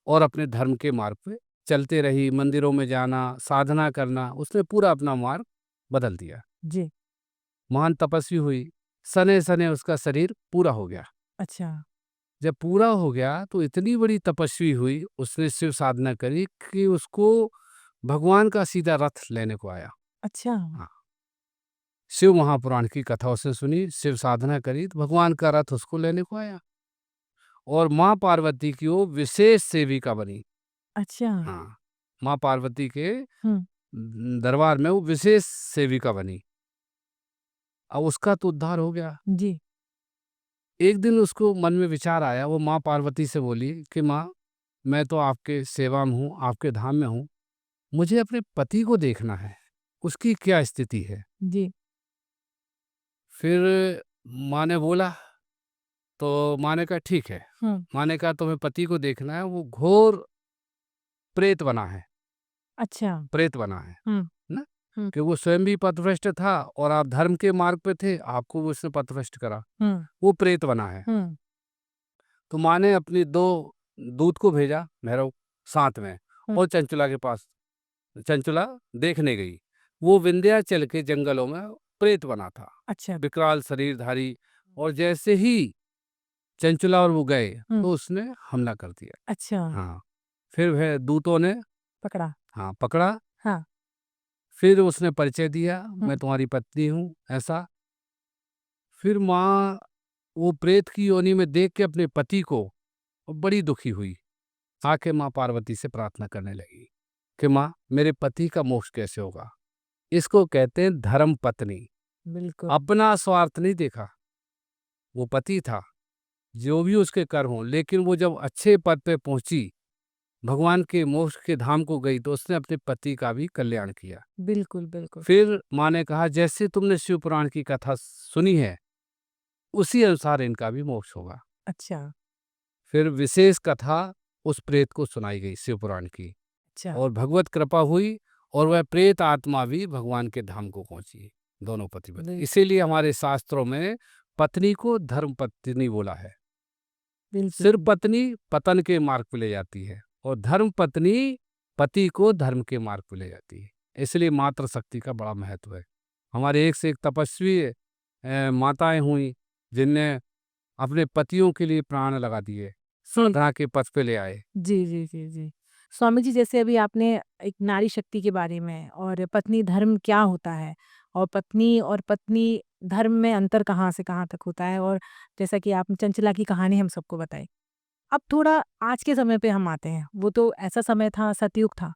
और अपने धर्म के मार्ग पे चलते रही। मंदिरों में जाना, साधना करना, उसने पूरा अपना मार्ग बदल दिया। जी, महान तपस्वी हुई, सने सने उसका शरीर पूरा हो गया। अच्छा, जब पूरा हो गया तो इतनी बड़ी तपस्वी हुई, उसने शिव साधना करी कि उसको भगवान का सीधा रथ लेने को आया। अच्छा, हाँ, शिव महापुराण की कथा उसने सुनी, शिव साधना करी, तो भगवान का रथ उसको लेने को आया और माँ पार्वती की वो विशेष सेविका बनी। अच्छा, हाँ, माँ पार्वती के हुँ, दरबार में वो विशेष सेविका बनी। अब उसका तो उद्धार हो गया। जी, एक दिन उसको मन में विचार आया, वो माँ पार्वती से बोली कि माँ, मैं तो आपके सेवा में हूँ, आपके धाम में हूँ, मुझे अपने पति को देखना है, उसकी क्या स्थिति है। जी, फिर माँ ने बोला, तो माँ ने कहा ठीक है। हुँ, माँ ने कहा तुम्हें पति को देखना है, वो घोर प्रेत बना है, अच्छा, प्रेत बना है हुँ, ना, हुँ, कि वो स्वयं भी पथभ्रष्ट था और आप धर्म के मार्ग पे थे, आपको वो उसने पथभ्रष्ट करा, हुँ, वो प्रेत बना है। हुँ, तो माँ ने अपनी 2 दूत को भेजा भैरव साथ में हुँ, और चंचला के पास। चंचला देखने गई। वो विंध्याचल के जंगलों में प्रेत बना था, अच्छा, विकराल शरीरधारी, और जैसे ही चंचला और वो गए हुँ, तो उसने हमला कर दिया। अच्छा, हाँ, फिर वह दूतों ने पकड़ा, हाँ, पकड़ा। हाँ, फिर उसने परिचय दिया, हुँ, मैं तुम्हारी पत्नी हूँ, ऐसा। फिर माँ वो प्रेत की योनि में देख के अपने पति को बड़ी दुखी हुई। आके माँ पार्वती से प्रार्थना करने लगी कि माँ, मेरे पति का मोक्ष कैसे होगा। इसको कहते हैं धर्म पत्नी। बिल्कुल, अपना स्वार्थ नहीं देखा, वो पति था, जो भी उसके कर हों, लेकिन वो जब अच्छे पद पे पहुंची, भगवान के मोक्ष के धाम को गई, तो उसने अपने पति का भी कल्याण किया। बिल्कुल, बिल्कुल, फिर माँ ने कहा जैसे तुमने शिव पुराण की कथा सुनी है, उसी अनुसार इनका भी मोक्ष होगा। अच्छा, फिर विशेष कथा उस प्रेत को सुनाई गई शिव पुराण की, अच्छा, और भगवत कृपा हुई और वह प्रेत आत्मा भी भगवान के धाम को पहुंची, दोनों पति पत्नी। बिल इसीलिए हमारे शास्त्रों में पत्नी को धर्म पत्नी बोला है। बिल्कुल, सिर्फ पत्नी पतन के मार्ग पे ले जाती है और धर्म पत्नी पति को धर्म के मार्ग पे ले जाती है। इसलिए मातृ शक्ति का बड़ा महत्व है। हमारे एक से एक तपस्वी माताएं हुई जिनने अपने पतियों के लिए प्राण लगा दिए, हुँ। साधना के पथ पे ले आए। जी, जी, जी, जी। स्वामी जी, जैसे अभी आपने एक नारी शक्ति के बारे में और पत्नी धर्म क्या होता है और पत्नी धर्म में अंतर कहाँ से कहाँ तक होता है, और जैसा कि आपने चंचला की कहानी हम सबको बताई। अब थोड़ा आज के समय पे हम आते हैं। वो तो ऐसा समय था, सतयुग था,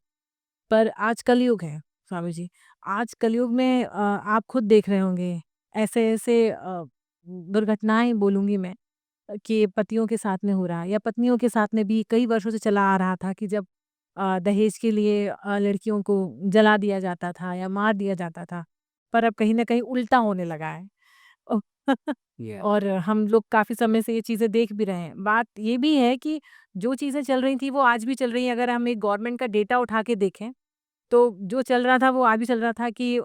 पर आज कलयुग है स्वामी जी। आज कलयुग में आप खुद देख रहे होंगे ऐसे-ऐसे दुर्घटनाएँ बोलूँगी मैं, कि पतियों के साथ में हो रहा है या पत्नियों के साथ में भी कई वर्षों से चला आ रहा था कि जब दहेज के लिए लड़कियों को जला दिया जाता था या मार दिया जाता था। पर अब कहीं न कहीं उल्टा होने लगा है। ओ ये और हम लोग काफ़ी समय से ये चीज़ें देख भी रहे हैं। बात ये भी है कि जो चीज़ें चल रही थी वो आज भी चल रही हैं। अगर हम एक गवर्नमेंट का डेटा उठा के देखें, तो जो चल रहा था वो आज भी चल रहा था कि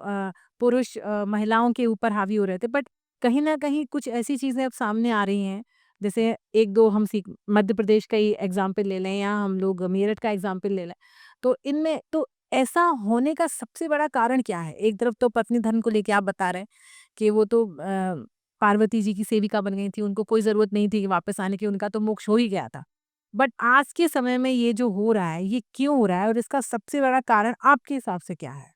पुरुष महिलाओं के ऊपर हावी हो रहे थे। बट कहीं न कहीं कुछ ऐसी चीज़ें अब सामने आ रही हैं, जैसे 1-2 हम सीख मध्य प्रदेश का ही एग्ज़ाम्पल ले लें या हम लोग मेरठ का एग्ज़ाम्पल ले लें। तो इनमें तो ऐसा होने का सबसे बड़ा कारण क्या है? एक तरफ तो पत्नी धर्म को लेके आप बता रहे हैं कि वो तो पार्वती जी की सेविका बन गई थी, उनको कोई ज़रूरत नहीं थी कि वापस आने की, उनका तो मोक्ष हो ही गया था। बट आज के समय में ये जो हो रहा है, ये क्यों हो रहा है और इसका सबसे बड़ा कारण आपके हिसाब से क्या है?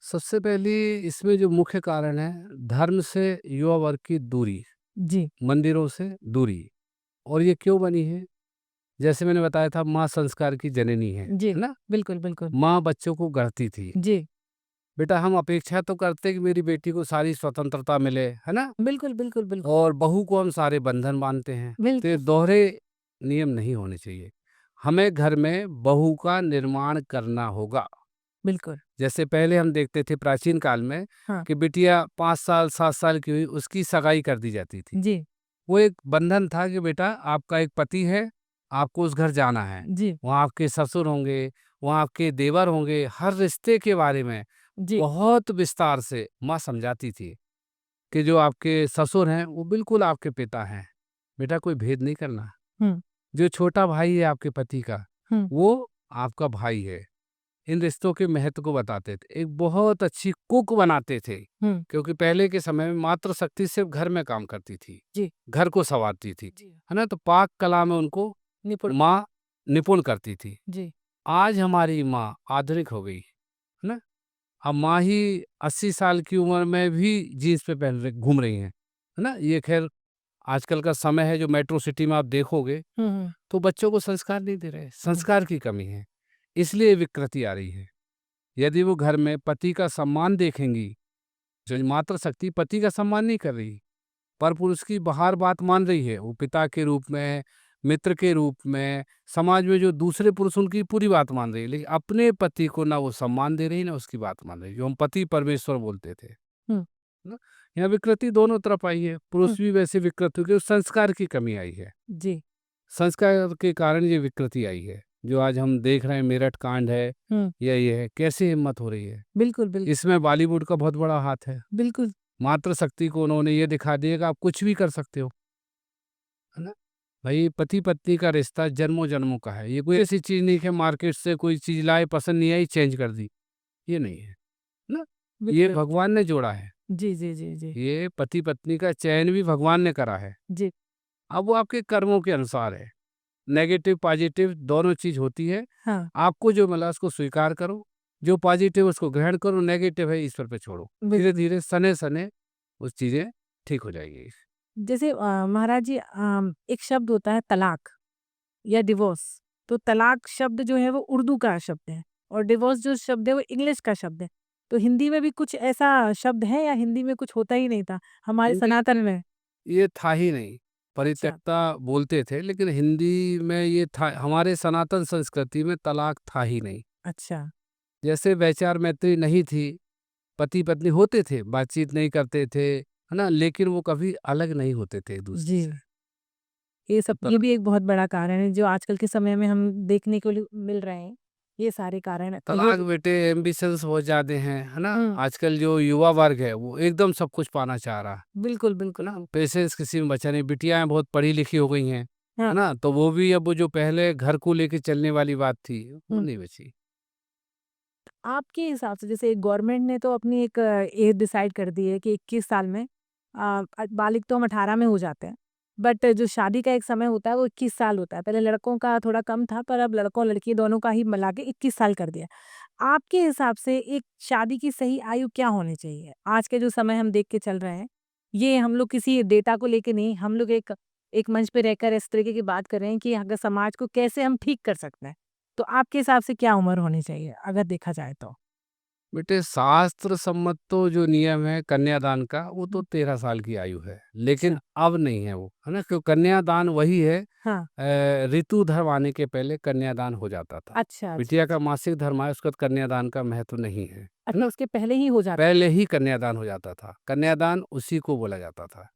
सबसे पहली इसमें जो मुख्य कारण है, धर्म से युवा वर्ग की दूरी, जी, मंदिरों से दूरी। और ये क्यों बनी है? जैसे मैंने बताया था, माँ संस्कार की जननी जी। है ना? बिल्कुल, बिल्कुल। माँ बच्चों को गढ़ती थी। जी। बेटा हम अपेक्षा तो करते कि मेरी बेटी को सारी स्वतंत्रता मिले, है ना? बिल्कुल, बिल्कुल, बिल्कुल। और बहू को हम सारे बंधन बांधते हैं। तो ये बिल्कुल, दोहरे नियम नहीं होने चाहिए। हमें घर में बहू का निर्माण करना होगा। बिल्कुल। जैसे पहले हम देखते थे प्राचीन काल में हाँ। कि बिटिया 5 साल 7 साल की हुई उसकी सगाई कर दी जाती थी। जी, वो एक बंधन था कि बेटा आपका एक पति है, आपको उस घर जाना है। जी, वहाँ आपके ससुर होंगे, वहाँ आपके देवर होंगे, हर रिश्ते के बारे में जी। बहुत विस्तार से माँ समझाती थी कि जो आपके ससुर हैं वो बिल्कुल आपके पिता हैं। बेटा कोई भेद नहीं करना। हुँ, जो छोटा भाई है आपके पति का, हुँ, वो आपका भाई है। इन रिश्तों के महत्व को बताते थे। एक बहुत अच्छी कुक बनाते थे, हुँ। क्योंकि पहले के समय में मातृशक्ति सिर्फ़ घर में काम करती थी, जी, घर को सँवारती थी, जी। है ना? तो पाक कला में उनको निपुण। माँ निपुण करती थी। जी, आज हमारी माँ आधुनिक हो गई, है ना? अब माँ ही 80 साल की उम्र में भी जीन्स पे पहन रही घूम रही हैं, है ना? ये ख़ैर आजकल का समय है, जो मेट्रो सिटी में आप देखोगे, हुँ, हुँ। तो बच्चों को संस्कार नहीं दे रहे, हुँ, संस्कार की कमी है, इसलिए विकृति आ रही है। यदि वो घर में पति का सम्मान देखेंगी, जो मातृशक्ति पति का सम्मान नहीं कर रही, पर पुरुष की बाहर बात मान रही है, वो पिता के रूप में, मित्र के रूप में, समाज में जो दूसरे पुरुष उनकी पूरी बात मान रही है, लेकिन अपने पति को ना वो सम्मान दे रही, ना उसकी बात मान रही, जो हम पति परमेश्वर बोलते थे, हुँ, ना? यहाँ विकृति दोनों तरफ आई है, हुँ। पुरुष भी वैसे विकृत हो गए, संस्कार की कमी आई है। जी, संस्कार के कारण ये विकृति आई है, जो आज हम देख रहे हैं, मेरठ कांड है हुँ। या ये है, कैसे हिम्मत हो रही है। बिल्कुल, बिल्कुल, इसमें बॉलीवुड का बहुत बड़ा हाथ है। बिल्कुल। मातृशक्ति को उन्होंने ये दिखा दिया कि आप कुछ भी कर सकते हो, है ना? भाई पति-पत्नी का रिश्ता जन्मों-जन्मों का है। ये कोई ऐसी चीज़ नहीं कि मार्केट से कोई चीज़ लाए, पसंद नहीं आई, चेंज कर दी, ये नहीं है, ना? ये बिल्कुल। भगवान ने जोड़ा है। जी, जी, जी, जी। ये पति-पत्नी का चयन भी भगवान ने करा है। जी, अब वो आपके कर्मों के अनुसार है। नेगेटिव, पॉजिटिव दोनों चीज़ होती है। हाँ, आपको जो मिला उसको स्वीकार करो, जो पॉजिटिव है उसको ग्रहण करो, नेगेटिव है ईश्वर पे छोड़ो। बिल धीरे-धीरे, सने-सने वो चीज़ें ठीक हो जाएगी। जैसे महाराज जी, एक शब्द होता है तलाक या डिवोर्स। तो तलाक शब्द जो है वो उर्दू का शब्द है और डिवोर्स जो शब्द है वो इंग्लिश का शब्द है। तो हिंदी में भी कुछ ऐसा शब्द है या हिंदी में कुछ होता ही नहीं था? हमारे हिंदी सनातन में? ये था ही नहीं। अच्छा, परित्यक्ता बोलते थे, लेकिन हिंदी में ये था, हमारे सनातन संस्कृति में तलाक था ही नहीं। अच्छा। जैसे वैचार मैत्री नहीं थी, पति-पत्नी होते थे, बातचीत नहीं करते थे, है ना? लेकिन वो कभी अलग नहीं होते थे एक-दूसरे जी। से। ये भी एक बहुत बड़ा कारण है जो आजकल के समय में हम देखने को मिल रहे हैं। ये सारे कारण हैं। तलाक बेटे एम्बिशंस बहुत ज़्यादा हैं, है ना? हुँ, आजकल जो युवा वर्ग है, वो एकदम सब कुछ पाना चाह रहा बिल्कुल, है बिल्कुल। ना? पेशेंस किसी में बचा नहीं, बिटियाँ बहुत पढ़ी-लिखी हो गई हैं, हाँ, है ना? तो वो भी अब वो जो पहले घर को लेके चलने वाली बात थी, वो हुँ। नहीं बची। आपके हिसाब से जैसे गवर्नमेंट ने तो अपनी एक एज डिसाइड कर दी है कि 21 साल में बालिग तो हम 18 में हो जाते हैं, बट जो शादी का एक समय होता है वो 21 साल होता है। पहले लड़कों का थोड़ा कम था, पर अब लड़कों लड़की दोनों का ही मिला के 21 साल कर दिया। आपके हिसाब से एक शादी की सही आयु क्या होनी चाहिए? आज के जो समय हम देख के चल रहे हैं, ये हम लोग किसी डेटा को लेके नहीं, हम लोग एक एक मंच पे रहकर इस तरीके की बात कर रहे हैं कि अगर समाज को कैसे हम ठीक कर सकते हैं। तो आपके हिसाब से क्या उम्र होनी चाहिए अगर देखा जाए तो? बेटे शास्त्र सम्मत तो जो नियम है कन्यादान का वो तो 13 साल की आयु है, लेकिन अच्छा। अब नहीं है वो, है ना? क्यों कन्यादान वही है, हाँ। ऋतु धर्म आने के पहले कन्यादान हो जाता था। अच्छा, अच्छा, बिटिया का अच्छा। मासिक धर्म आए उसके बाद कन्यादान का महत्व नहीं है अच्छा, ना? उसके पहले ही हो जाता पहले ही कन्यादान हो जाता था, कन्यादान उसी को बोला जाता था,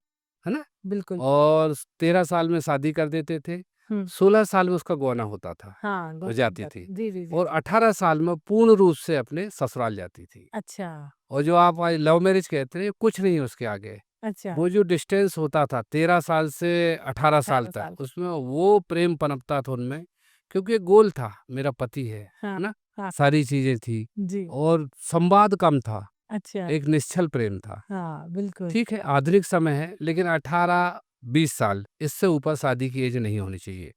है ना? बिल्कुल। और 13 साल में शादी कर देते थे, हुँ। 16 साल में उसका गौना होता था, हाँ, हो गौना हो जाती थी, जाता जी, जी, जी, और जी। 18 साल में पूर्ण रूप से अपने ससुराल जाती थी। अच्छा, और जो आप आज लव मैरिज कहते हैं, कुछ नहीं है उसके आगे। अच्छा, वो जो डिस्टेंस होता था 13 साल से 18 साल 18 तक, साल। उसमें वो प्रेम पनपता था उनमें, क्योंकि एक गोल था, मेरा पति है हाँ, ना? हाँ, सारी चीज़ें थी जी, और संवाद कम था, अच्छा, एक निश्चल प्रेम था। हाँ, बिल्कुल। ठीक है, आधुनिक समय है, लेकिन 18-20 साल, इससे ऊपर शादी की एज नहीं होनी चाहिए।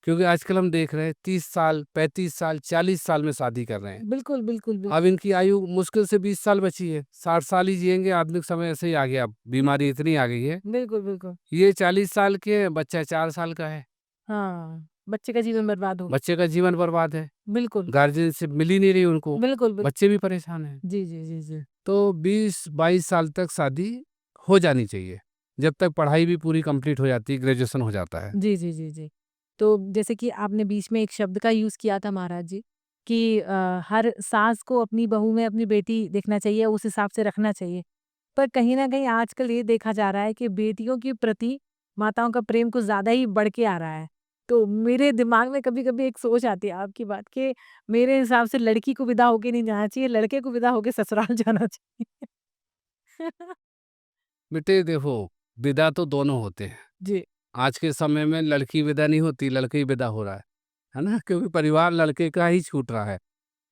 क्योंकि आजकल हम देख रहे हैं 30 साल, 35 साल, 40 साल में शादी कर रहे हैं। बिल्कुल, बिल्कुल, अब इनकी आयु मुश्किल से 20 साल बची है, 60 साल ही जिएँगे, आधुनिक समय ऐसे ही आ गया, अब बीमारी इतनी आ गई है। बिल्कुल, बिल्कुल। ये 40 साल के हैं, बच्चा 4 साल का है, हाँ, बच्चे का जीवन बर्बाद हो बच्चे का जीवन बर्बाद है, बिल्कुल, गार्जियन से मिल ही नहीं रही उनको, बिल्कुल, बच्चे भी परेशान हैं। जी, जी, जी, जी। तो 20-22 साल तक शादी हो जानी चाहिए, जब तक पढ़ाई भी पूरी कंप्लीट हो जाती है, ग्रेजुएशन हो जाता है। जी, जी, जी, जी। तो जैसे कि आपने बीच में एक शब्द का यूज़ किया था महाराज जी कि हर सास को अपनी बहू में अपनी बेटी देखना चाहिए, उस हिसाब से रखना चाहिए। पर कहीं न कहीं आजकल ये देखा जा रहा है कि बेटियों के प्रति माताओं का प्रेम कुछ ज़्यादा ही बढ़ के आ रहा है। तो मेरे दिमाग में कभी-कभी एक सोच आती है आपकी बात कि मेरे हिसाब से लड़की को विदा होके नहीं जाना चाहिए, लड़के को विदा होके ससुराल जाना चाहिए। बेटे देखो, विदा तो दोनों होते हैं। जी। आज के समय में लड़की विदा नहीं होती, लड़का ही विदा हो रहा है ना? क्योंकि परिवार लड़के का ही छूट रहा है,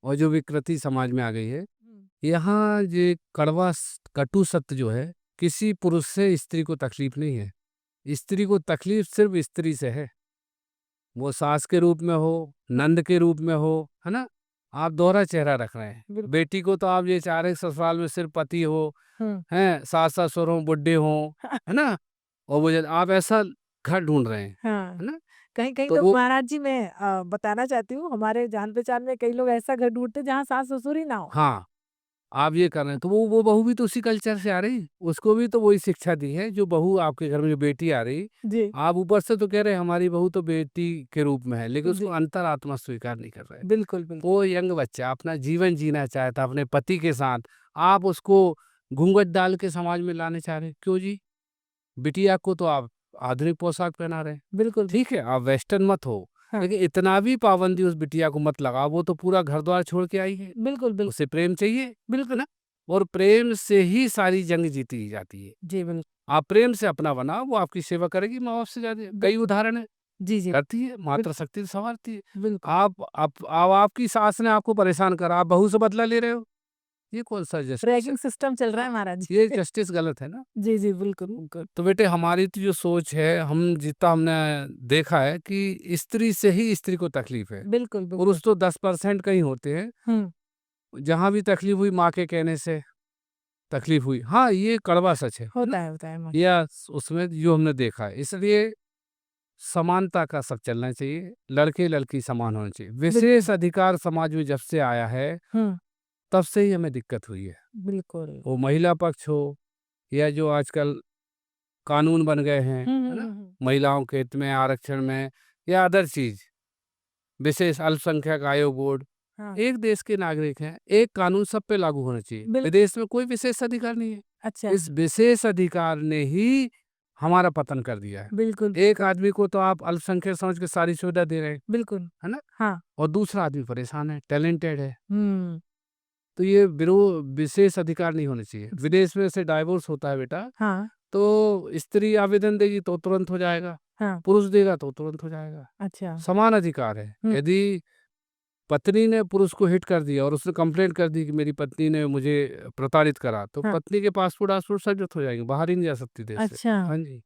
और जो विकृति समाज में आ गई है, हुँ। यहाँ ये कटु सत्य जो है, किसी पुरुष से स्त्री को तकलीफ नहीं है। स्त्री को तकलीफ सिर्फ स्त्री से है, वो सास के रूप में हो, नंद के रूप में हो, है ना? आप दोहरा चेहरा रख रहे हैं। बिल्कुल। बेटी को तो आप ये चाह रहे हैं ससुराल में सिर्फ पति हो, हुँ। हैं, सास-ससुर हों, बुड्ढे हों, है ना? और वो आप ऐसा घर ढूँढ रहे हैं, हाँ। है ना? कहीं-कहीं तो तो वो महाराज जी मैं बताना चाहती हूँ हमारे जान-पहचान में कई लोग ऐसा घर ढूँढते हैं जहाँ सास-ससुर ही ना हो। हाँ, आप ये कर रहे हैं, तो वो बहू भी तो उसी कल्चर से आ रही, उसको भी तो वही शिक्षा दी है, जो बहू आपके घर में जो बेटी आ रही, जी, आप ऊपर से तो कह रहे हैं हमारी बहू तो बेटी के रूप में है, लेकिन उसको जी। अंतरात्मा स्वीकार नहीं कर रहे। बिल्कुल, बिल्कुल। वो यंग बच्चा अपना जीवन जीना चाहता अपने पति के साथ, आप उसको घूंघट डाल के समाज में लाने चाह रहे हैं, क्यों जी? बिटिया को तो आप आधुनिक पोशाक पहना रहे हैं, बिल्कुल, ठीक है, आप वेस्टर्न मत हो, हाँ। लेकिन इतना भी पाबंदी उस बिटिया को मत लगाओ, वो तो पूरा घर-द्वार छोड़ के आई है, बिल्कुल, उसे प्रेम चाहिए, है बिल्कुल। ना? और प्रेम से ही सारी जंग जीती जाती है। जी, आप प्रेम से अपना बनाओ, वो आपकी सेवा करेगी माँ-बाप से ज़्यादा। बिल कई उदाहरण हैं, जी, जी। करती है, बिल मातृशक्ति से सँवारती है। बिल्कुल। आप आपकी सास ने आपको परेशान करा, आप बहू से बदला ले रहे हो, ये कौन-सा जस्टिस है? रैगिंग सिस्टम चल रहा है महाराज ये जी। जस्टिस गलत है ना? जी, जी, बिल्कुल, बिल्कुल। तो बेटे हमारी तो जो सोच है, हम जितना हमने देखा है कि स्त्री से ही स्त्री को तकलीफ है। बिल्कुल, बिल्कुल। पुरुष तो 10% का ही होते हैं, हुँ, जहाँ भी तकलीफ हुई माँ के कहने से तकलीफ हुई। हाँ, ये कड़वा सच है ना? होता है म या उसमें जो हमने देखा है, इसलिए समानता का सब चलना चाहिए, लड़के-लड़की समान होना चाहिए। बिल्कुल। विशेष अधिकार समाज में जब से आया है, हुँ, तब से ही हमें दिक्कत हुई है। बिल्कुल। वो महिला पक्ष हो या जो आजकल कानून बन गए हैं, हुँ, है हुँ, ना? हुँ, हुँ। महिलाओं के हित में, आरक्षण में या अदर चीज़, विशेष अल्पसंख्यक आयोग बोर्ड, हाँ, एक देश के नागरिक हैं, एक कानून सब पे लागू होना चाहिए। बिल विदेश में कोई विशेष अधिकार नहीं है। अच्छा, इस विशेष अधिकार ने ही हमारा पतन कर दिया है। बिल्कुल, एक आदमी को तो आप अल्पसंख्यक समझ के सारी सुविधा दे रहे हैं, बिल्कुल। है ना? हाँ, और दूसरा आदमी परेशान है, टैलेंटेड है। हुँ, तो ये विशेष अधिकार नहीं होने चाहिए। विदेश में से डाइवोर्स होता है बेटा, हाँ, तो स्त्री आवेदन देगी तो तुरंत हो जाएगा, हाँ, पुरुष देगा तो तुरंत हो जाएगा। अच्छा। समान अधिकार है। हुँ, यदि पत्नी ने पुरुष को हिट कर दिया और उसने कंप्लेंट कर दी कि मेरी पत्नी ने मुझे प्रताड़ित करा, तो हाँ। पत्नी के पासपोर्ट वासपोर्ट सब जब्त हो जाएंगे, बाहर ही नहीं जा सकती देश से। अच्छा। हाँ जी,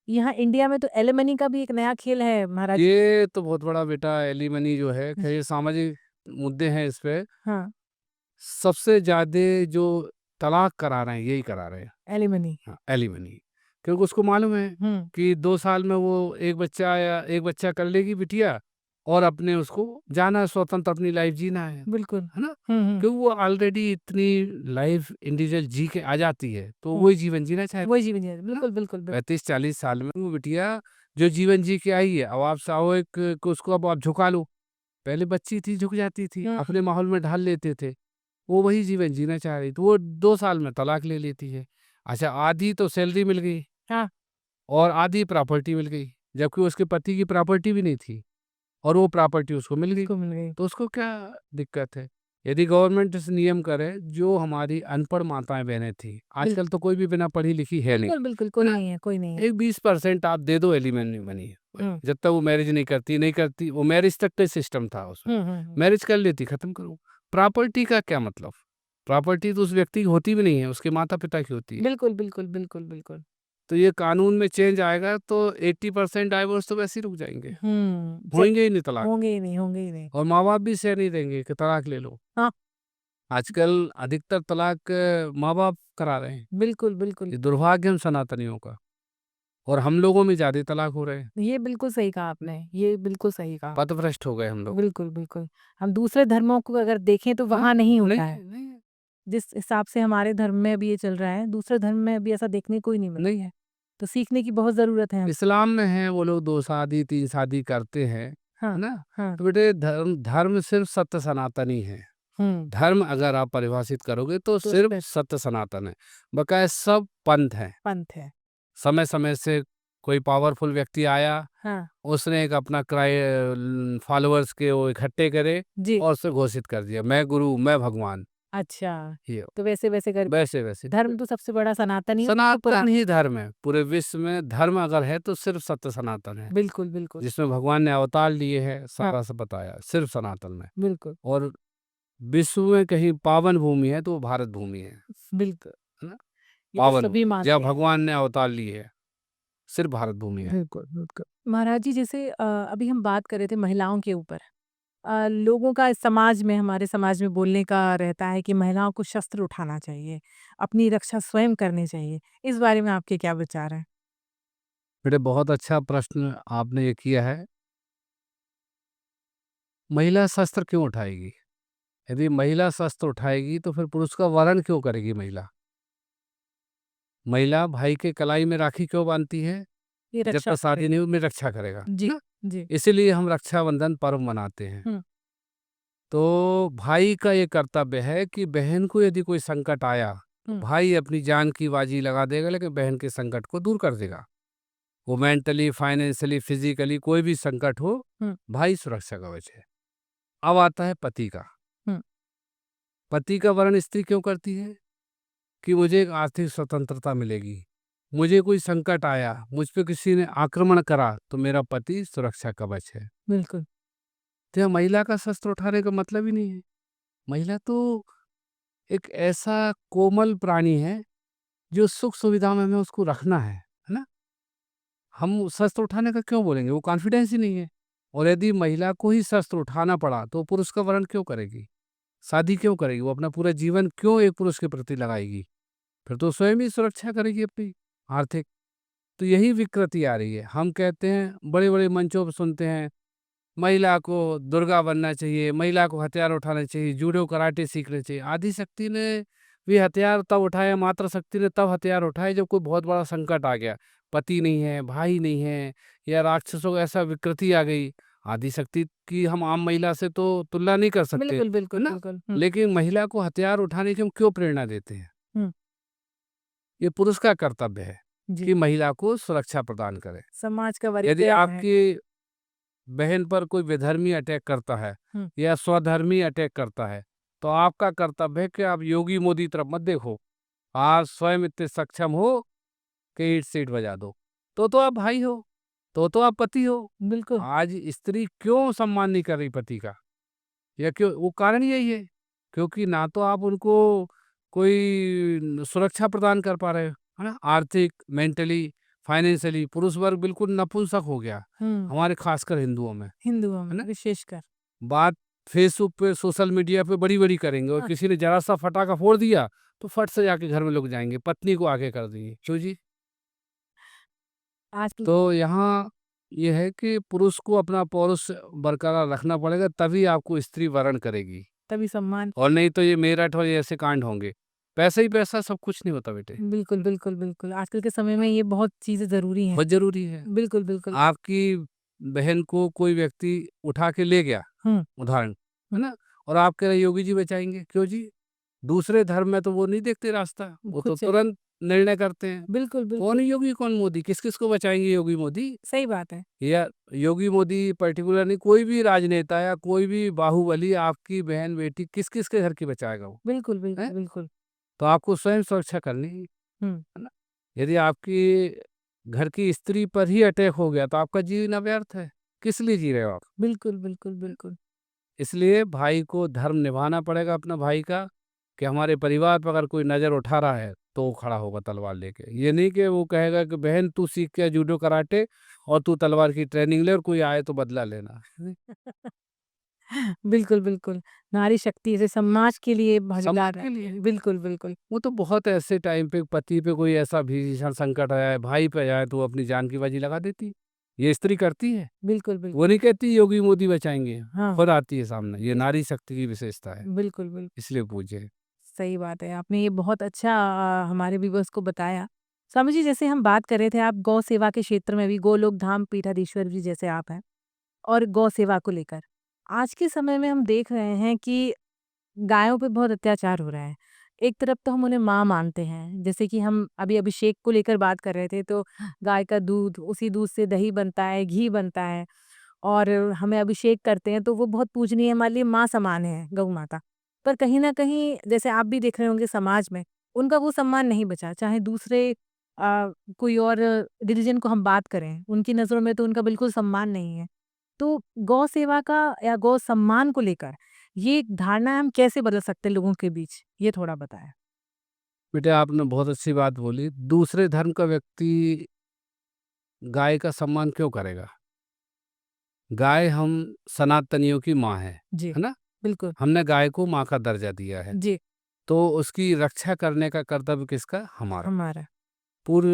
यहाँ इंडिया में तो एलिमनी का भी एक नया खेल है महाराज। ये तो बहुत बड़ा बेटा एलिमनी जो है, खैर ये सामाजिक मुद्दे हैं इस पे। हाँ, सबसे ज्यादा जो तलाक करा रहे हैं यही करा रहे हैं। एलिमनी। हाँ, एलिमनी, क्योंकि उसको मालूम है हुँ, कि 2 साल में वो एक बच्चा कर लेगी बिटिया, और अपने उसको जाना है, स्वतंत्र अपनी लाइफ जीना बिल्कुल। है ना? हुँ। क्योंकि वो ऑलरेडी इतनी लाइफ इंडिविजुअल जी के आ जाती है, तो हुँ। वही जीवन जीना चाहती वही जीवन जी है ना? बिल्कुल, बिल्कुल, 35-40 साल में वो बिटिया जो जीवन जी के आई है, अब आप साहो को उसको अब आप झुका लो। पहले बच्ची थी, झुक जाती थी, हुँ। अपने माहौल में ढाल लेते थे। वो वही जीवन जीना चाह रही, तो वो 2 साल में तलाक ले लेती है। अच्छा, आधी तो सैलरी मिल गई हाँ, और आधी प्रॉपर्टी मिल गई, जबकि उसके पति की प्रॉपर्टी भी नहीं थी और वो प्रॉपर्टी उसको मिल गई, उसको मिल गई। तो उसको क्या दिक्कत है? यदि गवर्नमेंट इस नियम करे, जो हमारी अनपढ़ माताएं बहनें थी, आजकल तो कोई भी बिना पढ़ी लिखी है नहीं, बिल्कुल, बिल्कुल, कोई ना? नहीं है, कोई नहीं है। एक 20% आप दे दो एलिमनी मनी, हुँ। जब तक वो मैरिज नहीं करती, वो मैरिज तक का सिस्टम था उसमें। हुँ। मैरिज कर लेती, खत्म करो। प्रॉपर्टी का क्या मतलब? प्रॉपर्टी तो उस व्यक्ति की होती भी नहीं है, उसके माता पिता की होती है। बिल्कुल, बिल्कुल, बिल्कुल, बिल्कुल। तो ये कानून में चेंज आएगा तो 80% डाइवोर्स तो वैसे ही रुक जाएंगे, होंगे ही नहीं तलाक। होंगे ही नहीं, होंगे ही नहीं। और माँ बाप भी सह नहीं देंगे कि तलाक ले लो। हाँ, आजकल अधिकतर तलाक माँ बाप करा रहे हैं। बिल्कुल, बिल्कुल। ये दुर्भाग्य हम सनातनियों का, और हम लोगों में ज्यादा तलाक हो रहे हैं। ये बिल्कुल सही कहा आपने, ये बिल्कुल सही कहा। पथभ्रष्ट हो गए हम लोग। बिल्कुल, बिल्कुल। हम दूसरे धर्मों को अगर देखें तो वहाँ नहीं होता है। नहीं है, जिस हिसाब से हमारे धर्म में अभी ये चल रहा है, दूसरे धर्म में अभी ऐसा देखने को ही नहीं मिलता। नहीं है। तो सीखने की बहुत ज़रूरत है। इस्लाम में है, वो लोग 2 शादी 3 शादी करते हैं, हाँ, है ना? हाँ। तो बेटे धर्म धर्म सिर्फ सत्य सनातन ही है। हुँ, धर्म अगर आप परिभाषित करोगे तो तो सिर्फ उसपे सत्य सनातन है, बकाया सब पंथ है। पंथ है। समय समय से कोई पावरफुल व्यक्ति आया, हाँ, उसने एक अपना फॉलोअर्स के वो इकट्ठे करे जी। और उसे घोषित कर दिया, मैं गुरु, मैं भगवान। अच्छा, ये तो वैसे-वैसे कर वैसे वैसे धर्म तो सबसे बड़ा सनातन ही है, तो पुरा सनातन ही धर्म है। पूरे विश्व में धर्म अगर है तो सिर्फ सत्य सनातन है, बिल्कुल, बिल्कुल। जिसमें भगवान ने अवतार लिए हैं, हाँ, सारा सब बताया, सिर्फ सनातन में। बिल्कुल, और विश्व में कहीं पावन भूमि है तो वो भारत भूमि बिल्कुल। है ना? ये तो पावन, सभी जहाँ मानते हैं। भगवान ने अवतार लिए है, सिर्फ भारत भूमि है। बिल्कुल, बिल्कुल। महाराज जी जैसे अभी हम बात कर रहे थे महिलाओं के ऊपर। लोगों का इस समाज में हमारे समाज में बोलने का रहता है कि महिलाओं को शस्त्र उठाना चाहिए, अपनी रक्षा स्वयं करनी चाहिए। इस बारे में आपके क्या विचार हैं? बेटे बहुत अच्छा प्रश्न आपने ये किया है। महिला शस्त्र क्यों उठाएगी? यदि महिला शस्त्र उठाएगी तो फिर पुरुष का वरण क्यों करेगी महिला? महिला भाई के कलाई में राखी क्यों बांधती है? ये जब रक्षा तक शादी करें। नहीं हुई, मेरी रक्षा करेगा, जी, है ना? जी। इसीलिए हम रक्षाबंधन पर्व मनाते हैं। हुँ, तो भाई का ये कर्तव्य है कि बहन को यदि कोई संकट आया, तो हुँ, भाई अपनी जान की बाजी लगा देगा, लेकिन बहन के संकट को दूर कर देगा। वो मेंटली, फाइनेंशियली, फिजिकली कोई भी संकट हो, हुँ, भाई सुरक्षा कवच है। अब आता है पति का। हुँ, पति का वर्ण स्त्री क्यों करती है? कि मुझे एक आर्थिक स्वतंत्रता मिलेगी। मुझे कोई संकट आया, मुझ पे किसी ने आक्रमण करा, तो मेरा पति सुरक्षा कवच है। बिल्कुल। तो यह महिला का शस्त्र उठाने का मतलब ही नहीं है। महिला तो एक ऐसा कोमल प्राणी है, जो सुख सुविधा में हमें उसको रखना है ना? हम शस्त्र उठाने का क्यों बोलेंगे? वो कॉन्फिडेंस ही नहीं है। और यदि महिला को ही शस्त्र उठाना पड़ा, तो वो पुरुष का वरण क्यों करेगी? शादी क्यों करेगी? वो अपना पूरा जीवन क्यों एक पुरुष के प्रति लगाएगी? फिर तो स्वयं ही सुरक्षा करेगी अपनी आर्थिक। तो यही विकृति आ रही है। हम कहते हैं, बड़े-बड़े मंचों पे सुनते हैं, महिला को दुर्गा बनना चाहिए, महिला को हथियार उठाना चाहिए, जूडो कराटे सीखने चाहिए। आदि शक्ति ने भी हथियार तब उठाया, मातृशक्ति ने तब हथियार उठाए जब कोई बहुत बड़ा संकट आ गया। पति नहीं है, भाई नहीं है, या राक्षसों का ऐसा विकृति आ गई। आदि शक्ति की हम आम महिला से तो तुलना नहीं कर सकते, बिल्कुल, है बिल्कुल, ना? बिल्कुल। हुँ, लेकिन महिला को हथियार उठाने की हम क्यों प्रेरणा देते हैं? हुँ, ये पुरुष का कर्तव्य है जी। कि महिला को सुरक्षा प्रदान करे। समाज का यदि वरीयता है। आपकी बहन पर कोई विधर्मी अटैक करता है हुँ, या स्वधर्मी अटैक करता है, तो आपका कर्तव्य है कि आप योगी मोदी तरफ मत देखो। आप स्वयं इतने सक्षम हो कि ईंट से ईंट बजा दो। तो आप भाई हो, तो आप पति हो। बिल्कुल। आज स्त्री क्यों सम्मान नहीं कर रही पति का? या क्यों, वो कारण यही है क्योंकि ना तो आप उनको कोई सुरक्षा प्रदान कर पा रहे हो, है ना, आर्थिक, मेंटली, फाइनेंशियली। पुरुष वर्ग बिल्कुल नपुंसक हो गया हमारे, खासकर हिंदुओं में, हिंदुओं है में ना। विशेषकर। बात फेसबुक पे, सोशल मीडिया पे बड़ी बड़ी करेंगे, और हाँ, किसी ने जरा सा फटाका फोड़ दिया तो फट से जाके घर में लोग जाएंगे, पत्नी को आगे कर देंगे, क्यों जी। आजकल तो यहाँ ये है कि पुरुष को अपना पौरुष बरकरार रखना पड़ेगा, तभी आपको स्त्री वरण करेगी, तभी सम्मान। और नहीं तो ये मेरठ और ये ऐसे कांड होंगे। पैसा ही पैसा सब कुछ नहीं होता बेटे, बिल्कुल, बिल्कुल, बिल्कुल। आजकल के समय में ये बहुत चीज़ें ज़रूरी हैं। बहुत जरूरी है। बिल्कुल, बिल्कुल। आपकी बहन को कोई व्यक्ति उठा के ले गया, हुँ, उदाहरण, है हुँ। ना, और आप कह रहे योगी जी बचाएंगे, क्यों जी। दूसरे धर्म में तो वो नहीं देखते रास्ता, वो खुद तो चल तुरंत निर्णय करते हैं। बिल्कुल, कौन बिल्कुल। योगी कौन मोदी, किस किस को बचाएंगे योगी मोदी, सही बात है। या योगी मोदी पर्टिकुलर नहीं, कोई भी राजनेता या कोई भी बाहुबली आपकी बहन बेटी किस किस के घर की बचाएगा वो, बिल्कुल, है। बिल्कुल, बिल्कुल। तो आपको स्वयं सुरक्षा करनी है हुँ, ना। यदि आपकी घर की स्त्री पर ही अटैक हो गया तो आपका जीना व्यर्थ है, किस लिए जी रहे हो आप। बिल्कुल, बिल्कुल, बिल्कुल। इसलिए भाई को धर्म निभाना पड़ेगा अपना भाई का, कि हमारे परिवार पर अगर कोई नज़र उठा रहा है तो वो खड़ा होगा तलवार लेके। ये नहीं कि वो कहेगा कि बहन तू सीख के जूडो कराटे और तू तलवार की ट्रेनिंग ले और कोई आए तो बदला लेना। बिल्कुल, बिल्कुल। नारी शक्ति ऐसे समाज के लिए समाज भागीदार के रहती लिए है। बिल्कुल, बिल्कुल। वो तो बहुत ऐसे टाइम पे पति पे कोई ऐसा भीषण संकट आया है, भाई पे आया है, तो वो अपनी जान की बाजी लगा देती। ये स्त्री करती है, बिल्कुल, बिल्कुल। वो नहीं कहती योगी मोदी बचाएंगे, हाँ, खुद आती है सामने। ये इस नारी शक्ति की विशेषता है, बिल्कुल, बिल्कुल। इसलिए पूछे। सही बात है। आपने ये बहुत अच्छा हमारे व्यूअर्स को बताया। स्वामी जी, जैसे हम बात कर रहे थे, आप गौ सेवा के क्षेत्र में भी गोलोक धाम पीठाधीश्वर जी जैसे आप हैं, और गौ सेवा को लेकर आज के समय में हम देख रहे हैं कि गायों पे बहुत अत्याचार हो रहा है। एक तरफ तो हम उन्हें माँ मानते हैं, जैसे कि हम अभी अभिषेक को लेकर बात कर रहे थे, तो गाय का दूध, उसी दूध से दही बनता है, घी बनता है, और हमें अभिषेक करते हैं, तो वो बहुत पूजनीय, हमारे लिए माँ समान है गौ माता। पर कहीं न कहीं जैसे आप भी देख रहे होंगे समाज में, उनका वो सम्मान नहीं बचा, चाहे दूसरे कोई और रिलीजन को हम बात करें, उनकी नज़रों में तो उनका बिल्कुल सम्मान नहीं है। तो गौ सेवा का या गौ सम्मान को लेकर ये धारणा हम कैसे बदल सकते हैं लोगों के बीच? ये थोड़ा बताएँ। बेटे आपने बहुत अच्छी बात बोली। दूसरे धर्म का व्यक्ति गाय का सम्मान क्यों करेगा? गाय हम सनातनियों की माँ जी, है ना? बिल्कुल। हमने गाय को माँ का दर्जा दिया है, जी, तो उसकी रक्षा करने का कर्तव्य किसका? हमारा। हमारा। पूर्व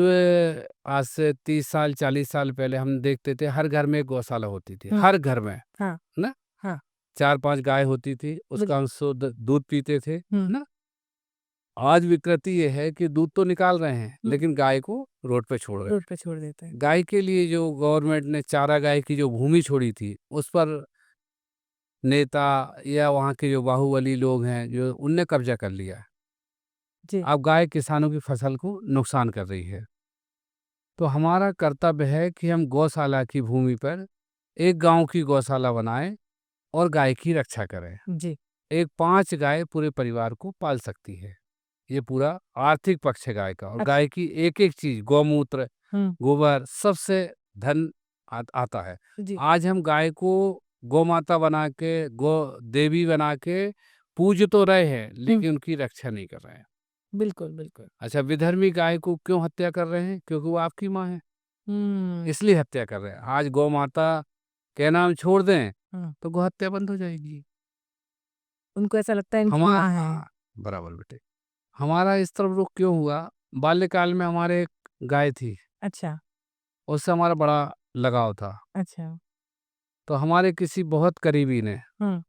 आज से 30 साल 40 साल पहले हम देखते थे हर घर में एक गौशाला होती थी, हुँ, हर घर में, है हाँ, ना? हाँ, 4-5 गाय होती थी, बिल उसका हम शुद्ध दूध पीते थे, है हुँ, ना? आज विकृति ये है कि दूध तो निकाल रहे हैं, हुँ, लेकिन गाय को रोड पे छोड़ रहे हैं। रोड पे छोड़ देते हैं। गाय के लिए जो गवर्नमेंट ने चारा गाय की जो भूमि छोड़ी थी, उस पर नेता या वहाँ के जो बाहुबली लोग हैं, जो उनने कब्जा कर लिया है। जी, अब गाय किसानों की फसल को नुकसान कर रही है। तो हमारा कर्तव्य है कि हम गौशाला की भूमि पर एक गांव की गौशाला बनाएं और गाय की रक्षा करें। जी, एक 5 गाय पूरे परिवार को पाल सकती है। ये पूरा आर्थिक पक्ष है गाय का, और अच्छा, गाय की एक-एक चीज़, गौमूत्र, हुँ, गोबर, सबसे धन आता है। जी, आज हम गाय को गौ-माता बना के, गौ देवी बना के पूज तो रहे हैं, हुँ, लेकिन उनकी रक्षा नहीं कर रहे हैं। बिल्कुल, बिल्कुल। अच्छा, विधर्मी गाय को क्यों हत्या कर रहे हैं? क्योंकि वो आपकी माँ है, हुँ, इसलिए हत्या कर रहे हैं। आज गौ-माता के नाम छोड़ दें, हुँ, तो गौ-हत्या बंद हो जाएगी। उनको ऐसा लगता है इनकी माँ है। हाँ, बराबर बेटे। हमारा इस तरफ रुख क्यों हुआ? बाल्यकाल में हमारे एक गाय थी, अच्छा, उससे हमारा बड़ा लगाव था। अच्छा, तो हमारे किसी बहुत करीबी ने, हुँ,